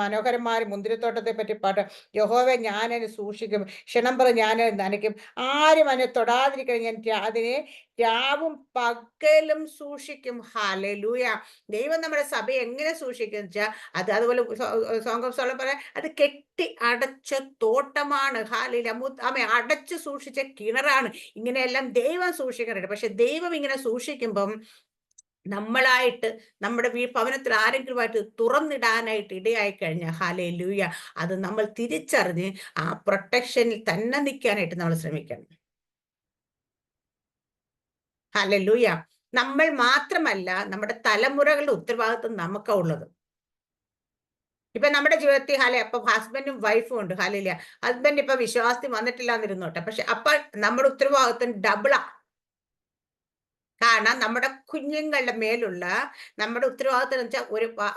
മനോഹരമായ മുന്തിരിത്തോട്ടത്തെ പറ്റി പാട്ട്, യഹോവേ ഞാൻ എന്നെ സൂക്ഷിക്കും, ക്ഷണം ഞാൻ നനയ്ക്കും, ആരും അതിനെ തൊടാതിരിക്കാൻ ഞാൻ അതിനെ രാവും പകലും സൂക്ഷിക്കും. ഹല്ലേലൂയ. ദൈവം നമ്മുടെ സഭയെ എങ്ങനെ സൂക്ഷിക്കും വെച്ചാൽ അതുപോലെ സോങ് ഓഫ് സോളമൻ പറയാം, അത് കെട്ടി അടച്ച തോട്ടമാണ്. അടച്ചു സൂക്ഷിച്ച കിണറാണ്. ഇങ്ങനെയെല്ലാം ദൈവം സൂക്ഷിക്കാറുണ്ട്. പക്ഷെ ദൈവം ഇങ്ങനെ സൂക്ഷിക്കുമ്പം നമ്മളായിട്ട് നമ്മുടെ ഭവനത്തിൽ ആരെങ്കിലുമായിട്ട് തുറന്നിടാനായിട്ട് ഇടയായി കഴിഞ്ഞാൽ ഹല്ലേലൂയ അത് നമ്മൾ തിരിച്ചറിഞ്ഞ് ആ പ്രൊട്ടക്ഷനിൽ തന്നെ നിൽക്കാനായിട്ട് നമ്മൾ ശ്രമിക്കണം. ഹല്ലേലൂയ. നമ്മൾ മാത്രമല്ല നമ്മുടെ തലമുറകളുടെ ഉത്തരവാദിത്വം നമുക്കാ ഉള്ളത്. ഇപ്പൊ നമ്മുടെ ജീവിതത്തിൽ അപ്പൊ ഹസ്ബൻഡും വൈഫും ഉണ്ട്. ഹസ്ബൻഡ് ഇപ്പൊ വിശ്വാസത്തിൽ വന്നിട്ടില്ല എന്നിരുന്നോട്ടെ, പക്ഷെ അപ്പൊ നമ്മുടെ ഉത്തരവാദിത്വം ഡബിളാ. കാരണം നമ്മുടെ കുഞ്ഞുങ്ങളുടെ മേലുള്ള നമ്മുടെ ഉത്തരവാദിത്വം എന്ന് വെച്ചാൽ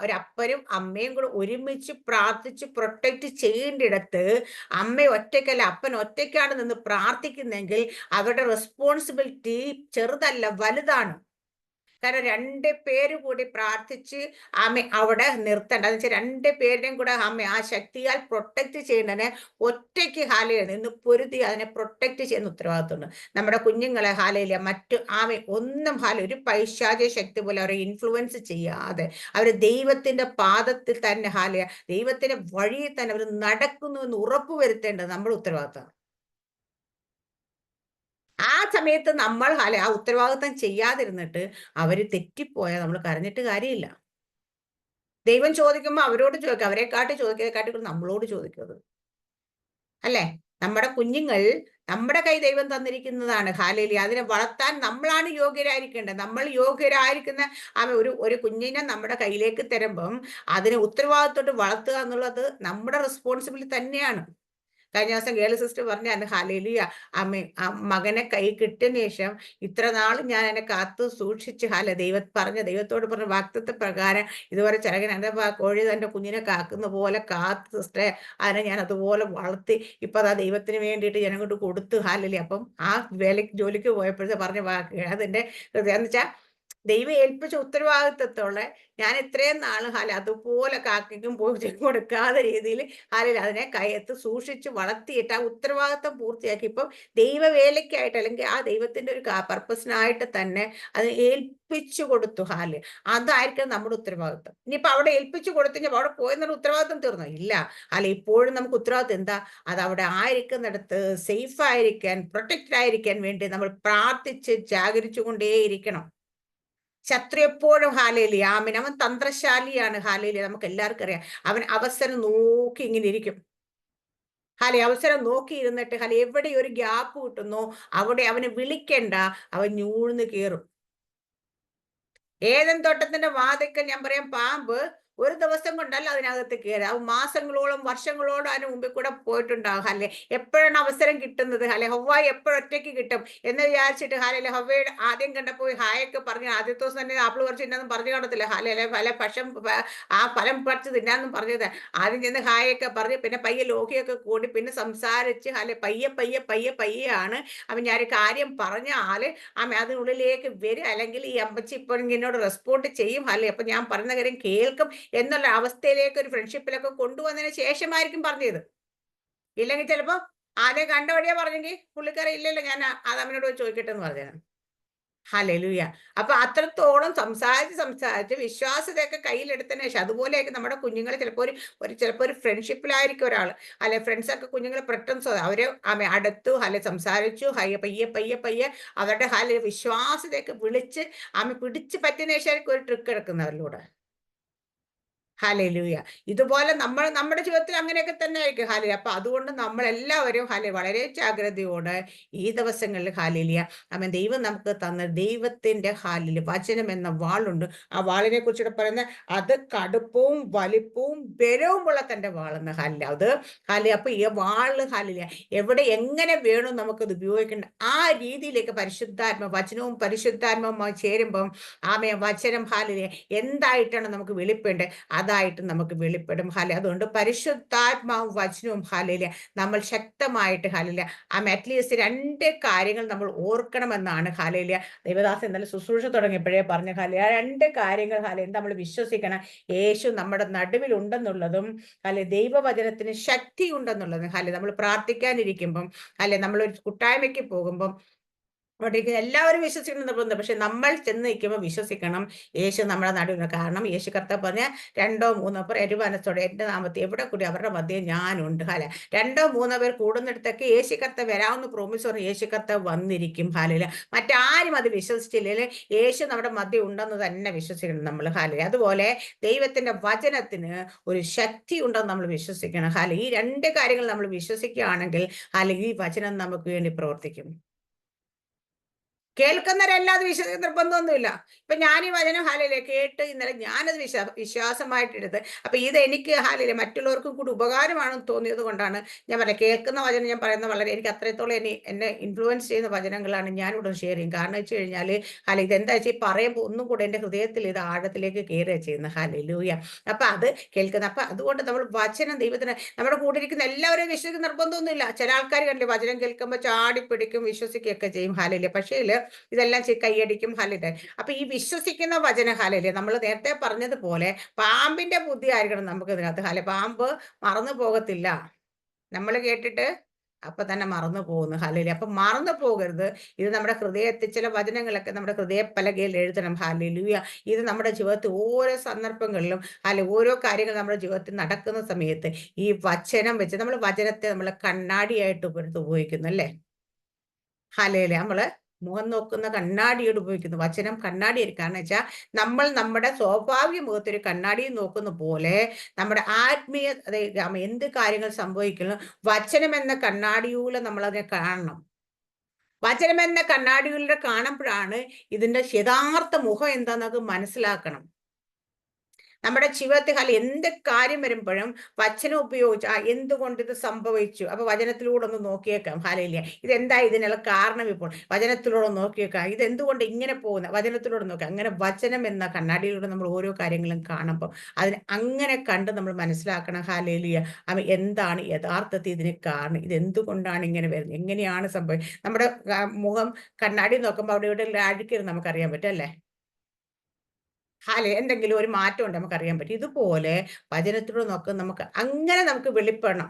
ഒരു അപ്പനും അമ്മയും കൂടെ ഒരുമിച്ച് പ്രാർത്ഥിച്ച് പ്രൊട്ടക്ട് ചെയ്യേണ്ടിടത്ത് അമ്മ ഒറ്റയ്ക്കല്ല അപ്പൻ ഒറ്റയ്ക്കാണ് നിന്ന് പ്രാർത്ഥിക്കുന്നെങ്കിൽ അവരുടെ റെസ്പോൺസിബിലിറ്റി ചെറുതല്ല, വലുതാണ്. കാരണം 2 പേര് കൂടി പ്രാർത്ഥിച്ച് അവിടെ നിർത്തണ്ട. എന്ന് വെച്ചാൽ 2 പേരുടെയും കൂടെ ആ ശക്തിയാൽ പ്രൊട്ടക്ട് ചെയ്യുന്നതിന് ഒറ്റയ്ക്ക് നിന്ന് പൊരുതി അതിനെ പ്രൊട്ടക്ട് ചെയ്യുന്ന ഉത്തരവാദിത്വമുണ്ട്. നമ്മുടെ കുഞ്ഞുങ്ങളെ മറ്റു ഒന്നും ഒരു പൈശാചിക ശക്തി പോലെ അവരെ ഇൻഫ്ലുവൻസ് ചെയ്യാതെ അവര് ദൈവത്തിന്റെ പാദത്തിൽ തന്നെ ദൈവത്തിന്റെ വഴിയിൽ തന്നെ അവർ നടക്കുന്നു എന്ന് ഉറപ്പുവരുത്തേണ്ടത് നമ്മുടെ ഉത്തരവാദിത്തമാണ്. ആ സമയത്ത് നമ്മൾ ആ ഉത്തരവാദിത്തം ചെയ്യാതിരുന്നിട്ട് അവര് തെറ്റിപ്പോയാൽ നമ്മൾ കരഞ്ഞിട്ട് കാര്യമില്ല. ദൈവം ചോദിക്കുമ്പോൾ അവരോട് ചോദിക്കുക, അവരെക്കാട്ടി ചോദിക്കാതെ നമ്മളോട് ചോദിക്കുന്നത് അല്ലേ? നമ്മുടെ കുഞ്ഞുങ്ങൾ നമ്മുടെ കൈ ദൈവം തന്നിരിക്കുന്നതാണ്. അതിനെ വളർത്താൻ നമ്മളാണ് യോഗ്യരായിരിക്കേണ്ടത്. നമ്മൾ യോഗ്യരായിരിക്കുന്ന ഒരു കുഞ്ഞിനെ നമ്മുടെ കയ്യിലേക്ക് തരുമ്പം അതിനെ ഉത്തരവാദിത്തോട്ട് വളർത്തുക എന്നുള്ളത് നമ്മുടെ റെസ്പോൺസിബിലിറ്റി തന്നെയാണ്. കഴിഞ്ഞ ദിവസം ഗേൾ സിസ്റ്റർ പറഞ്ഞാണ് ഹല്ലേലൂയ മകനെ കൈ കിട്ടിയതിന് ശേഷം ഇത്ര നാളും ഞാൻ എന്നെ കാത്തു സൂക്ഷിച്ച് ദൈവത്തോട് പറഞ്ഞ വാക്തത്വ പ്രകാരം ഇതുവരെ ചിറകൻ എന്റെ കോഴി തന്റെ കുഞ്ഞിനെ കാക്കുന്ന പോലെ കാത്തു സിസ്റ്ററെ അതിനെ ഞാൻ അതുപോലെ വളർത്തി ഇപ്പൊ അതാ ദൈവത്തിന് വേണ്ടിയിട്ട് ഞാൻ അങ്ങോട്ട് കൊടുത്തു. അപ്പം ആ ജോലിക്ക് പോയപ്പോഴത്തെ പറഞ്ഞ വാക്ക് അതിന്റെ ഹൃദയം എന്ന് വെച്ചാൽ ദൈവം ഏൽപ്പിച്ച ഉത്തരവാദിത്വത്തോടെ ഞാൻ ഇത്രയും നാൾ അതുപോലെ കാക്കയ്ക്കും പൂച്ചയ്ക്കും കൊടുക്കാത്ത രീതിയിൽ അതിനെ കയത്ത് സൂക്ഷിച്ച് വളർത്തിയിട്ട് ആ ഉത്തരവാദിത്വം പൂർത്തിയാക്കി ഇപ്പം ദൈവവേലയ്ക്കായിട്ട് അല്ലെങ്കിൽ ആ ദൈവത്തിന്റെ ഒരു പർപ്പസിനായിട്ട് തന്നെ അത് ഏൽപ്പിച്ചു കൊടുത്തു അതായിരിക്കും നമ്മുടെ ഉത്തരവാദിത്വം. ഇനിയിപ്പോ അവിടെ ഏൽപ്പിച്ചു കൊടുത്തു അവിടെ പോയെന്നുള്ള ഉത്തരവാദിത്വം തീർന്നോ? ഇല്ല. ഇപ്പോഴും നമുക്ക് ഉത്തരവാദിത്വം എന്താ? അത് അവിടെ ആയിരിക്കുന്നിടത്ത് സേഫ് ആയിരിക്കാൻ, പ്രൊട്ടക്റ്റഡ് ആയിരിക്കാൻ വേണ്ടി നമ്മൾ പ്രാർത്ഥിച്ച് ജാഗരിച്ചു കൊണ്ടേയിരിക്കണം. ശത്രു എപ്പോഴും ആമേൻ, അവൻ തന്ത്രശാലിയാണ്. നമുക്ക് എല്ലാവർക്കും അറിയാം. അവൻ അവസരം നോക്കി ഇങ്ങനെ ഇരിക്കും. അവസരം നോക്കി ഇരുന്നിട്ട് എവിടെ ഒരു ഗ്യാപ്പ് കിട്ടുന്നോ അവിടെ അവനെ വിളിക്കണ്ട, അവൻ ഞൂഴ്ന്ന് കയറും. ഏദൻ തോട്ടത്തിന്റെ വാതിൽക്കൽ ഞാൻ പറയാം, പാമ്പ് ഒരു ദിവസം കൊണ്ടല്ല അതിനകത്ത് കയറി. അവൻ മാസങ്ങളോളം വർഷങ്ങളോളം അതിന് മുമ്പിൽ കൂടെ പോയിട്ടുണ്ടാകും. എപ്പോഴാണ് അവസരം കിട്ടുന്നത്? ഹവ്വായി എപ്പോഴൊറ്റയ്ക്ക് കിട്ടും എന്ന് വിചാരിച്ചിട്ട് ഹവ്വയുടെ ആദ്യം കണ്ടപ്പോൾ ഹായൊക്കെ പറഞ്ഞു. ആദ്യത്തെ ദിവസം തന്നെ ആപ്പിൾ പറിച്ച് തിന്നാന്നും പറഞ്ഞു കാണത്തില്ല. ആ ഫലം പറിച്ച് തിന്നാന്നും പറഞ്ഞത്. ആദ്യം ചെന്ന് ഹായൊക്കെ പറഞ്ഞു, പിന്നെ പയ്യെ ലോഹിയൊക്കെ കൂടി പിന്നെ സംസാരിച്ച് പയ്യാണ് അവൻ ഞാൻ കാര്യം പറഞ്ഞാൽ അതിനുള്ളിലേക്ക് വരും. അല്ലെങ്കിൽ ഈ അമ്പച്ചി ഇപ്പോൾ എന്നോട് റെസ്പോണ്ട് ചെയ്യും. അപ്പൊ ഞാൻ പറയുന്ന കാര്യം കേൾക്കും എന്നുള്ള അവസ്ഥയിലേക്ക് ഒരു ഫ്രണ്ട്ഷിപ്പിലൊക്കെ കൊണ്ടുവന്നതിന് ശേഷമായിരിക്കും പറഞ്ഞത്. ഇല്ലെങ്കിൽ ചിലപ്പോ ആദ്യം കണ്ട വഴിയാ പറഞ്ഞെങ്കിൽ പുള്ളിക്കാരെ ഇല്ലല്ലോ, ഞാൻ അത് അവനോട് ചോദിക്കട്ടെ എന്ന് പറഞ്ഞത്. ഹല്ലേലൂയ. അപ്പൊ അത്രത്തോളം സംസാരിച്ച് വിശ്വാസതയൊക്കെ കയ്യിലെടുത്തതിന് ശേഷം അതുപോലെയൊക്കെ നമ്മുടെ കുഞ്ഞുങ്ങൾ ചിലപ്പോ ഒരു ഫ്രണ്ട്ഷിപ്പിലായിരിക്കും ഒരാൾ, ഫ്രണ്ട്സൊക്കെ കുഞ്ഞുങ്ങളെ പെട്ടെന്ന് അവര് അടുത്തു സംസാരിച്ചു പയ്യെ അവരുടെ വിശ്വാസതയൊക്കെ വിളിച്ച് പിടിച്ച് പറ്റിയതിനു ശേഷം ഒരു ട്രിക്ക് എടുക്കുന്നവരിലൂടെ. ഹല്ലേലൂയ. ഇതുപോലെ നമ്മുടെ ജീവിതത്തിൽ അങ്ങനെയൊക്കെ തന്നെ ആയിരിക്കും. അപ്പൊ അതുകൊണ്ട് നമ്മളെല്ലാവരും വളരെ ജാഗ്രതയോടെ ഈ ദിവസങ്ങളിൽ ദൈവം നമുക്ക് തന്ന ദൈവത്തിന്റെ വചനം എന്ന വാളുണ്ട്. ആ വാളിനെ കുറിച്ചിട്ട് പറയുന്നത് അത് കടുപ്പവും വലിപ്പവും ബലവുമുള്ള തന്റെ വാളെന്ന് അത് അപ്പൊ ഈ വാള് എവിടെ എങ്ങനെ വേണം നമുക്കത് ഉപയോഗിക്കേണ്ട ആ രീതിയിലേക്ക് വചനവും പരിശുദ്ധാത്മാവുമായി ചേരുമ്പം വചനം എന്തായിട്ടാണ് നമുക്ക് വെളിപ്പെടേണ്ടത് അതായിട്ട് നമുക്ക് വെളിപ്പെടും. അതുകൊണ്ട് പരിശുദ്ധാത്മാവും വചനവും നമ്മൾ ശക്തമായിട്ട് അറ്റ്ലീസ്റ്റ് 2 കാര്യങ്ങൾ നമ്മൾ ഓർക്കണമെന്നാണ് ദൈവദാസൻ ഇന്നലെ ശുശ്രൂഷ തുടങ്ങിയപ്പോഴേ പറഞ്ഞ ആ 2 കാര്യങ്ങൾ നമ്മൾ വിശ്വസിക്കണം. യേശു നമ്മുടെ നടുവിൽ ഉണ്ടെന്നുള്ളതും ദൈവവചനത്തിന് ശക്തി ഉണ്ടെന്നുള്ളതും നമ്മൾ പ്രാർത്ഥിക്കാനിരിക്കുമ്പം നമ്മൾ ഒരു കൂട്ടായ്മയ്ക്ക് പോകുമ്പം എല്ലാവരും വിശ്വസിക്കണം നിർബന്ധം. പക്ഷെ നമ്മൾ ചെന്ന് നിൽക്കുമ്പോൾ വിശ്വസിക്കണം യേശു നമ്മുടെ നടുവിൽ. കാരണം യേശു കർത്താവ് പറഞ്ഞ 2 3 പേർ എരുമനസ്സോടെ എന്റെ നാമത്തിൽ എവിടെ കൂടി അവരുടെ മധ്യേ ഞാനുണ്ട്. 2 3 പേർ കൂടുന്നിടത്തൊക്കെ യേശു കർത്താവ് വരാമെന്ന് പ്രോമിസ് പറഞ്ഞ് യേശു കർത്താവ് വന്നിരിക്കും. മറ്റാരും അത് വിശ്വസിച്ചില്ലെങ്കിൽ യേശു നമ്മുടെ മധ്യ ഉണ്ടെന്ന് തന്നെ വിശ്വസിക്കണം നമ്മൾ. അതുപോലെ ദൈവത്തിന്റെ വചനത്തിന് ഒരു ശക്തി ഉണ്ടെന്ന് നമ്മൾ വിശ്വസിക്കണം. ഈ 2 കാര്യങ്ങൾ നമ്മൾ വിശ്വസിക്കുകയാണെങ്കിൽ ഈ വചനം നമുക്ക് വേണ്ടി പ്രവർത്തിക്കും. കേൾക്കുന്നവരല്ലാതെ വിശ്വസിക്കുന്ന നിർബന്ധമൊന്നുമില്ല. ഇപ്പൊ ഞാൻ ഈ വചനം കേട്ട് ഇന്നലെ ഞാനത് വിശ്വാസമായിട്ടെടുത്ത് അപ്പൊ ഇത് എനിക്ക് മറ്റുള്ളവർക്കും കൂടി ഉപകാരമാണെന്ന് തോന്നിയത് കൊണ്ടാണ് ഞാൻ പറയാം. കേൾക്കുന്ന വചനം ഞാൻ പറയുന്ന വളരെ എനിക്ക് അത്രത്തോളം എന്നെ ഇൻഫ്ലുവൻസ് ചെയ്യുന്ന വചനങ്ങളാണ് ഞാനിവിടെ ഷെയർ ചെയ്യും. കാരണം വെച്ച് കഴിഞ്ഞാൽ ഇതെന്താ വെച്ചാൽ പറയുമ്പോൾ ഒന്നും കൂടെ എന്റെ ഹൃദയത്തിൽ ഇത് ആഴത്തിലേക്ക് കയറുക ചെയ്യുന്നത്. ഹല്ലേലൂയ. അപ്പൊ അത് കേൾക്കുന്ന അപ്പൊ അതുകൊണ്ട് നമ്മൾ വചനം ദൈവത്തിന് നമ്മുടെ കൂടെ ഇരിക്കുന്ന എല്ലാവരും വിശ്വസിക്കുന്ന നിർബന്ധമൊന്നുമില്ല. ചില ആൾക്കാർ കണ്ടില്ലേ വചനം കേൾക്കുമ്പോൾ ചാടിപ്പിടിക്കും വിശ്വസിക്കുകയൊക്കെ ചെയ്യും. പക്ഷേ ഇതെല്ലാം കൈയടിക്കും. അപ്പൊ ഈ വിശ്വസിക്കുന്ന വചന നമ്മൾ നേരത്തെ പറഞ്ഞതുപോലെ പാമ്പിന്റെ ബുദ്ധി ആയിരിക്കണം നമുക്ക് ഇതിനകത്ത്. പാമ്പ് മറന്നു പോകത്തില്ല. നമ്മൾ കേട്ടിട്ട് അപ്പൊ തന്നെ മറന്നു പോകുന്നു. അപ്പൊ മറന്നു പോകരുത്. ഇത് നമ്മുടെ ഹൃദയത്തിൽ ചില വചനങ്ങളൊക്കെ നമ്മുടെ ഹൃദയപ്പലകയിൽ എഴുതണം. ഇത് നമ്മുടെ ജീവിതത്തിൽ ഓരോ സന്ദർഭങ്ങളിലും ഓരോ കാര്യങ്ങൾ നമ്മുടെ ജീവിതത്തിൽ നടക്കുന്ന സമയത്ത് ഈ വചനം വെച്ച് നമ്മൾ വചനത്തെ നമ്മൾ കണ്ണാടിയായിട്ട് ഉപയോഗിക്കുന്നു അല്ലേ. നമ്മള് മുഖം നോക്കുന്ന കണ്ണാടിയോട് ഉപയോഗിക്കുന്നു. വചനം കണ്ണാടിയായിരിക്കും. കാരണം വെച്ചാൽ നമ്മൾ നമ്മുടെ സ്വാഭാവിക മുഖത്തൊരു കണ്ണാടിയും നോക്കുന്ന പോലെ നമ്മുടെ ആത്മീയ എന്ത് കാര്യങ്ങൾ സംഭവിക്കുന്നു വചനം എന്ന കണ്ണാടിയൂടെ നമ്മൾ അതിനെ കാണണം. വചനം എന്ന കണ്ണാടിയിലൂടെ കാണുമ്പോഴാണ് ഇതിന്റെ യഥാർത്ഥ മുഖം എന്താണെന്നത് മനസ്സിലാക്കണം. നമ്മുടെ ജീവിതത്തിൽ എന്ത് കാര്യം വരുമ്പോഴും വചനം ഉപയോഗിച്ച് എന്തുകൊണ്ട് ഇത് സംഭവിച്ചു അപ്പൊ വചനത്തിലൂടെ ഒന്ന് നോക്കിയേക്കാം. ഇതെന്താ ഇതിനുള്ള കാരണം? ഇപ്പോൾ വചനത്തിലൂടെ നോക്കിയേക്കാം. ഇത് എന്തുകൊണ്ട് ഇങ്ങനെ പോകുന്ന വചനത്തിലൂടെ നോക്കാം. അങ്ങനെ വചനം എന്ന കണ്ണാടിയിലൂടെ നമ്മൾ ഓരോ കാര്യങ്ങളും കാണുമ്പോൾ അതിന് അങ്ങനെ കണ്ട് നമ്മൾ മനസ്സിലാക്കണം. എന്താണ് യഥാർത്ഥത്തിൽ ഇതിന് കാരണം? ഇത് എന്തുകൊണ്ടാണ് ഇങ്ങനെ വരുന്നത്? എങ്ങനെയാണ് സംഭവം? നമ്മുടെ മുഖം കണ്ണാടി നോക്കുമ്പോൾ അവിടെ ഇവിടെ അഴുക്കരുത് നമുക്കറിയാൻ പറ്റും അല്ലേ. എന്തെങ്കിലും ഒരു മാറ്റം ഉണ്ട് നമുക്കറിയാൻ പറ്റും. ഇതുപോലെ വചനത്തിലൂടെ നോക്കുക, നമുക്ക് വെളിപ്പെടണം.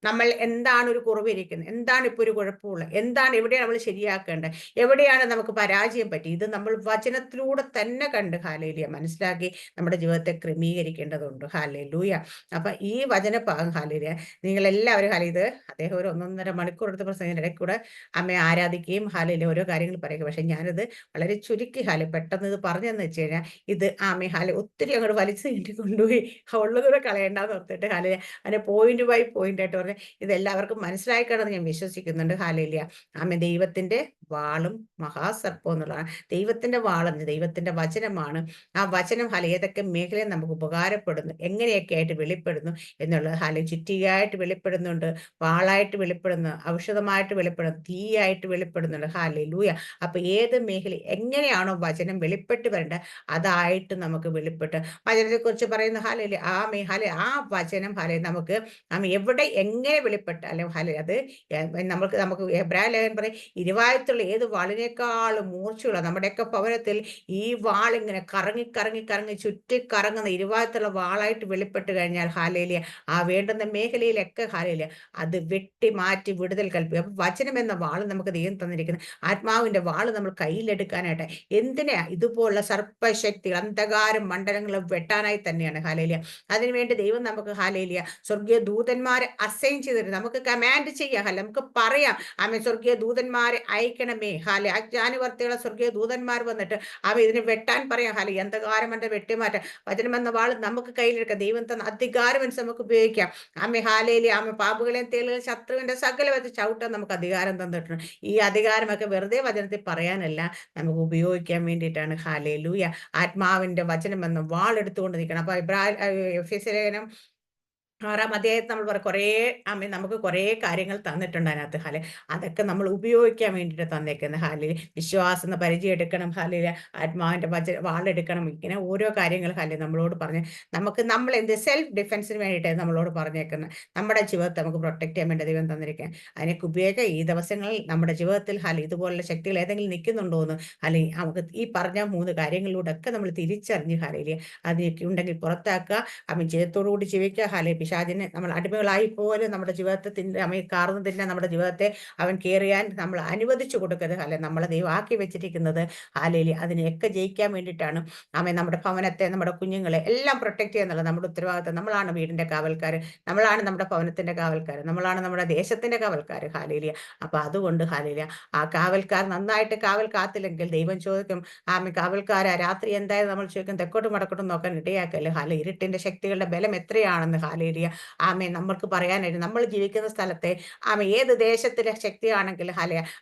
നമ്മൾ എന്താണ് ഒരു കുറവിരിക്കുന്നത്? എന്താണ് ഇപ്പൊ ഒരു കുഴപ്പമുള്ളത്? എവിടെയാണ് നമ്മൾ ശരിയാക്കേണ്ടത്? എവിടെയാണ് നമുക്ക് പരാജയം പറ്റി? ഇത് നമ്മൾ വചനത്തിലൂടെ തന്നെ കണ്ട് മനസ്സിലാക്കി നമ്മുടെ ജീവിതത്തെ ക്രമീകരിക്കേണ്ടതുണ്ട്. അപ്പൊ ഈ വചനഭാഗം നിങ്ങളെല്ലാവരും ഇത് അദ്ദേഹം ഒരു 1.5 മണിക്കൂർ എടുത്ത പ്രസംഗത്തിന്റെ ഇടയ്ക്ക് കൂടെ അമ്മയെ ആരാധിക്കുകയും ഓരോ കാര്യങ്ങൾ പറയുക. പക്ഷെ ഞാനിത് വളരെ ചുരുക്കി പെട്ടെന്ന് ഇത് പറഞ്ഞെന്ന് വെച്ച് കഴിഞ്ഞാൽ ഇത് ഒത്തിരി അങ്ങോട്ട് വലിച്ചു നീട്ടി കൊണ്ടുപോയി ഉള്ളതുകൂടെ കളയണ്ടെന്ന് ഓർത്തിട്ട് അതിനെ പോയിന്റ് ബൈ പോയിന്റ് ആയിട്ട് പറഞ്ഞു. ഇതെല്ലാവർക്കും മനസ്സിലായി കാണുമെന്ന് ഞാൻ വിശ്വസിക്കുന്നുണ്ട്. ദൈവത്തിന്റെ വാളും മഹാസർപ്പം എന്നുള്ളതാണ്. ദൈവത്തിന്റെ വാളെന്ന് ദൈവത്തിന്റെ വചനമാണ്. ആ വചനം ഏതൊക്കെ മേഖലയിൽ നമുക്ക് ഉപകാരപ്പെടുന്നു, എങ്ങനെയൊക്കെ ആയിട്ട് വെളിപ്പെടുന്നു എന്നുള്ളത് ചുറ്റികയായിട്ട് വെളിപ്പെടുന്നുണ്ട്, വാളായിട്ട് വെളിപ്പെടുന്നു, ഔഷധമായിട്ട് വെളിപ്പെടുന്നു, തീയായിട്ട് വെളിപ്പെടുന്നുണ്ട്. അപ്പൊ ഏത് മേഖല എങ്ങനെയാണോ വചനം വെളിപ്പെട്ട് വരേണ്ടത് അതായിട്ട് നമുക്ക് വെളിപ്പെട്ട് വചനത്തെ കുറിച്ച് പറയുന്ന ആ വചനം നമുക്ക് എവിടെ എങ്ങനെ വെളിപ്പെട്ടാലും അത് നമുക്ക് എബ്രായ ലേഖനം പറയും, ഇരുവായത്തുള്ള ഏത് വാളിനേക്കാളും മൂർച്ചയുള്ള നമ്മുടെയൊക്കെ ഭവനത്തിൽ ഈ വാൾ ഇങ്ങനെ കറങ്ങി കറങ്ങി കറങ്ങി ചുറ്റി കറങ്ങുന്ന ഇരുവായത്തുള്ള വാളായിട്ട് വെളിപ്പെട്ട് കഴിഞ്ഞാൽ ആ വേണ്ടുന്ന മേഖലയിലൊക്കെ അത് വെട്ടി മാറ്റി വിടുതൽ കൽപ്പിക്കും. അപ്പൊ വചനം എന്ന വാള് നമുക്ക് ദൈവം തന്നിരിക്കുന്നത്, ആത്മാവിന്റെ വാള് നമ്മൾ കയ്യിലെടുക്കാനായിട്ട്. എന്തിനാ? ഇതുപോലുള്ള സർപ്പശക്തികൾ, അന്ധകാരം മണ്ഡലങ്ങളും വെട്ടാനായി തന്നെയാണ്. അതിനുവേണ്ടി ദൈവം നമുക്ക് സ്വർഗീയ ദൂതന്മാരെ അസൈൻ ചെയ്തിട്ട് നമുക്ക് കമാൻഡ് ചെയ്യാം. നമുക്ക് പറയാം, സ്വർഗീയ ദൂതന്മാരെ അയക്കണമേ. അജ്ഞാനുവർത്തികളെ സ്വർഗീയ ദൂതന്മാർ വന്നിട്ട് ഇതിനെ വെട്ടാൻ പറയാം. അന്ധകാരം എന്റെ വെട്ടിമാറ്റാം. വചനം എന്ന വാള് നമുക്ക് കയ്യിലെടുക്കാം. ദൈവം തന്ന അധികാരം നമുക്ക് ഉപയോഗിക്കാം. പാമ്പുകളെയും തേളുകളെയും ശത്രുവിന്റെ സകല വെച്ച് ചവിട്ടാൻ നമുക്ക് അധികാരം തന്നിട്ടുണ്ട്. ഈ അധികാരമൊക്കെ വെറുതെ വചനത്തിൽ പറയാനല്ല, നമുക്ക് ഉപയോഗിക്കാൻ വേണ്ടിയിട്ടാണ്. ആത്മാവിന്റെ വചനം എന്ന വാൾ എടുത്തുകൊണ്ട് നിൽക്കണം. അപ്പൊ എഫെസ്യ ലേഖനം 6-ാം അധ്യായത്തിൽ നമ്മൾ പറയും നമുക്ക് കുറേ കാര്യങ്ങൾ തന്നിട്ടുണ്ട് അതിനകത്ത്. അതൊക്കെ നമ്മൾ ഉപയോഗിക്കാൻ വേണ്ടിയിട്ട് തന്നേക്കുന്നത്. വിശ്വാസം എന്ന പരിചയം എടുക്കണം. ആത്മാവിന്റെ വാളെടുക്കണം. ഇങ്ങനെ ഓരോ കാര്യങ്ങൾ നമ്മളോട് പറഞ്ഞ് നമ്മൾ സെൽഫ് ഡിഫെൻസിന് വേണ്ടിയിട്ട് നമ്മളോട് പറഞ്ഞേക്കുന്നത്. നമ്മുടെ ജീവിതത്തെ നമുക്ക് പ്രൊട്ടക്ട് ചെയ്യാൻ വേണ്ടി ദൈവം തന്നിരിക്കാൻ അതിനൊക്കെ ഉപയോഗിക്കുക. ഈ ദിവസങ്ങളിൽ നമ്മുടെ ജീവിതത്തിൽ ഇതുപോലുള്ള ശക്തികൾ ഏതെങ്കിലും നിൽക്കുന്നുണ്ടോ എന്ന് നമുക്ക് ഈ പറഞ്ഞ 3 കാര്യങ്ങളിലൂടെ ഒക്കെ നമ്മൾ തിരിച്ചറിഞ്ഞ് അതിനൊക്കെ ഉണ്ടെങ്കിൽ പുറത്താക്കുക. ജയത്തോടുകൂടി ജീവിക്കുക. പിശാചിനെ നമ്മൾ അടിമകളായി പോലും നമ്മുടെ ജീവിതത്തെ കാർന്ന് നമ്മുടെ ജീവിതത്തെ അവൻ കയറിയാൻ നമ്മൾ അനുവദിച്ചു കൊടുക്കരുത്. നമ്മളെ ദൈവം ആക്കി വെച്ചിരിക്കുന്നത് അതിനെയൊക്കെ ജയിക്കാൻ വേണ്ടിയിട്ടാണ്. നമ്മുടെ ഭവനത്തെ, നമ്മുടെ കുഞ്ഞുങ്ങളെ എല്ലാം പ്രൊട്ടക്ട് ചെയ്യുന്നുള്ള നമ്മുടെ ഉത്തരവാദിത്തം. നമ്മളാണ് വീടിന്റെ കാവൽക്കാർ, നമ്മളാണ് നമ്മുടെ ഭവനത്തിന്റെ കാവൽക്കാർ, നമ്മളാണ് നമ്മുടെ ദേശത്തിന്റെ കാവൽക്കാർ. അപ്പൊ അതുകൊണ്ട് ആ കാവൽക്കാർ നന്നായിട്ട് കാവൽ കാത്തില്ലെങ്കിൽ ദൈവം ചോദിക്കും, കാവൽക്കാരാ രാത്രി എന്തായാലും നമ്മൾ ചോദിക്കും, തെക്കോട്ടും വടക്കോട്ടും നോക്കാൻ ഇടയാക്കല്ലേ. ഇരുട്ടിന്റെ ശക്തികളുടെ ബലം എത്രയാണെന്ന്. നമ്മൾക്ക് പറയാനായിട്ട് നമ്മൾ ജീവിക്കുന്ന സ്ഥലത്തെ ഏത് ദേശത്തിലെ ശക്തിയാണെങ്കിൽ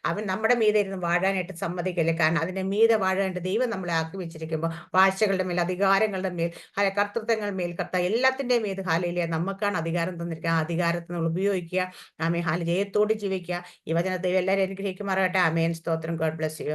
അവൻ നമ്മുടെ മീതെ ഇരുന്ന് വാഴാനായിട്ട് സമ്മതിക്കില്ല. കാരണം അതിന്റെ മീതെ വാഴാനായിട്ട് ദൈവം നമ്മളെ ആക്കി വെച്ചിരിക്കുമ്പോൾ വാഴ്ചകളുടെ മേൽ, അധികാരങ്ങളുടെ മേൽ, കർത്തൃത്വങ്ങളുടെ മേൽ, എല്ലാത്തിന്റെ മേൽ നമുക്കാണ് അധികാരം തന്നിരിക്കുക. ആ അധികാരത്തെ നമ്മൾ ഉപയോഗിക്കുക. ജയത്തോട് ജീവിക്കുക. ഈ വചനത്തെ എല്ലാവരും അനുഗ്രഹിക്കുമാറാകട്ടെ. ആമേൻ. സ്തോത്രം. God bless you.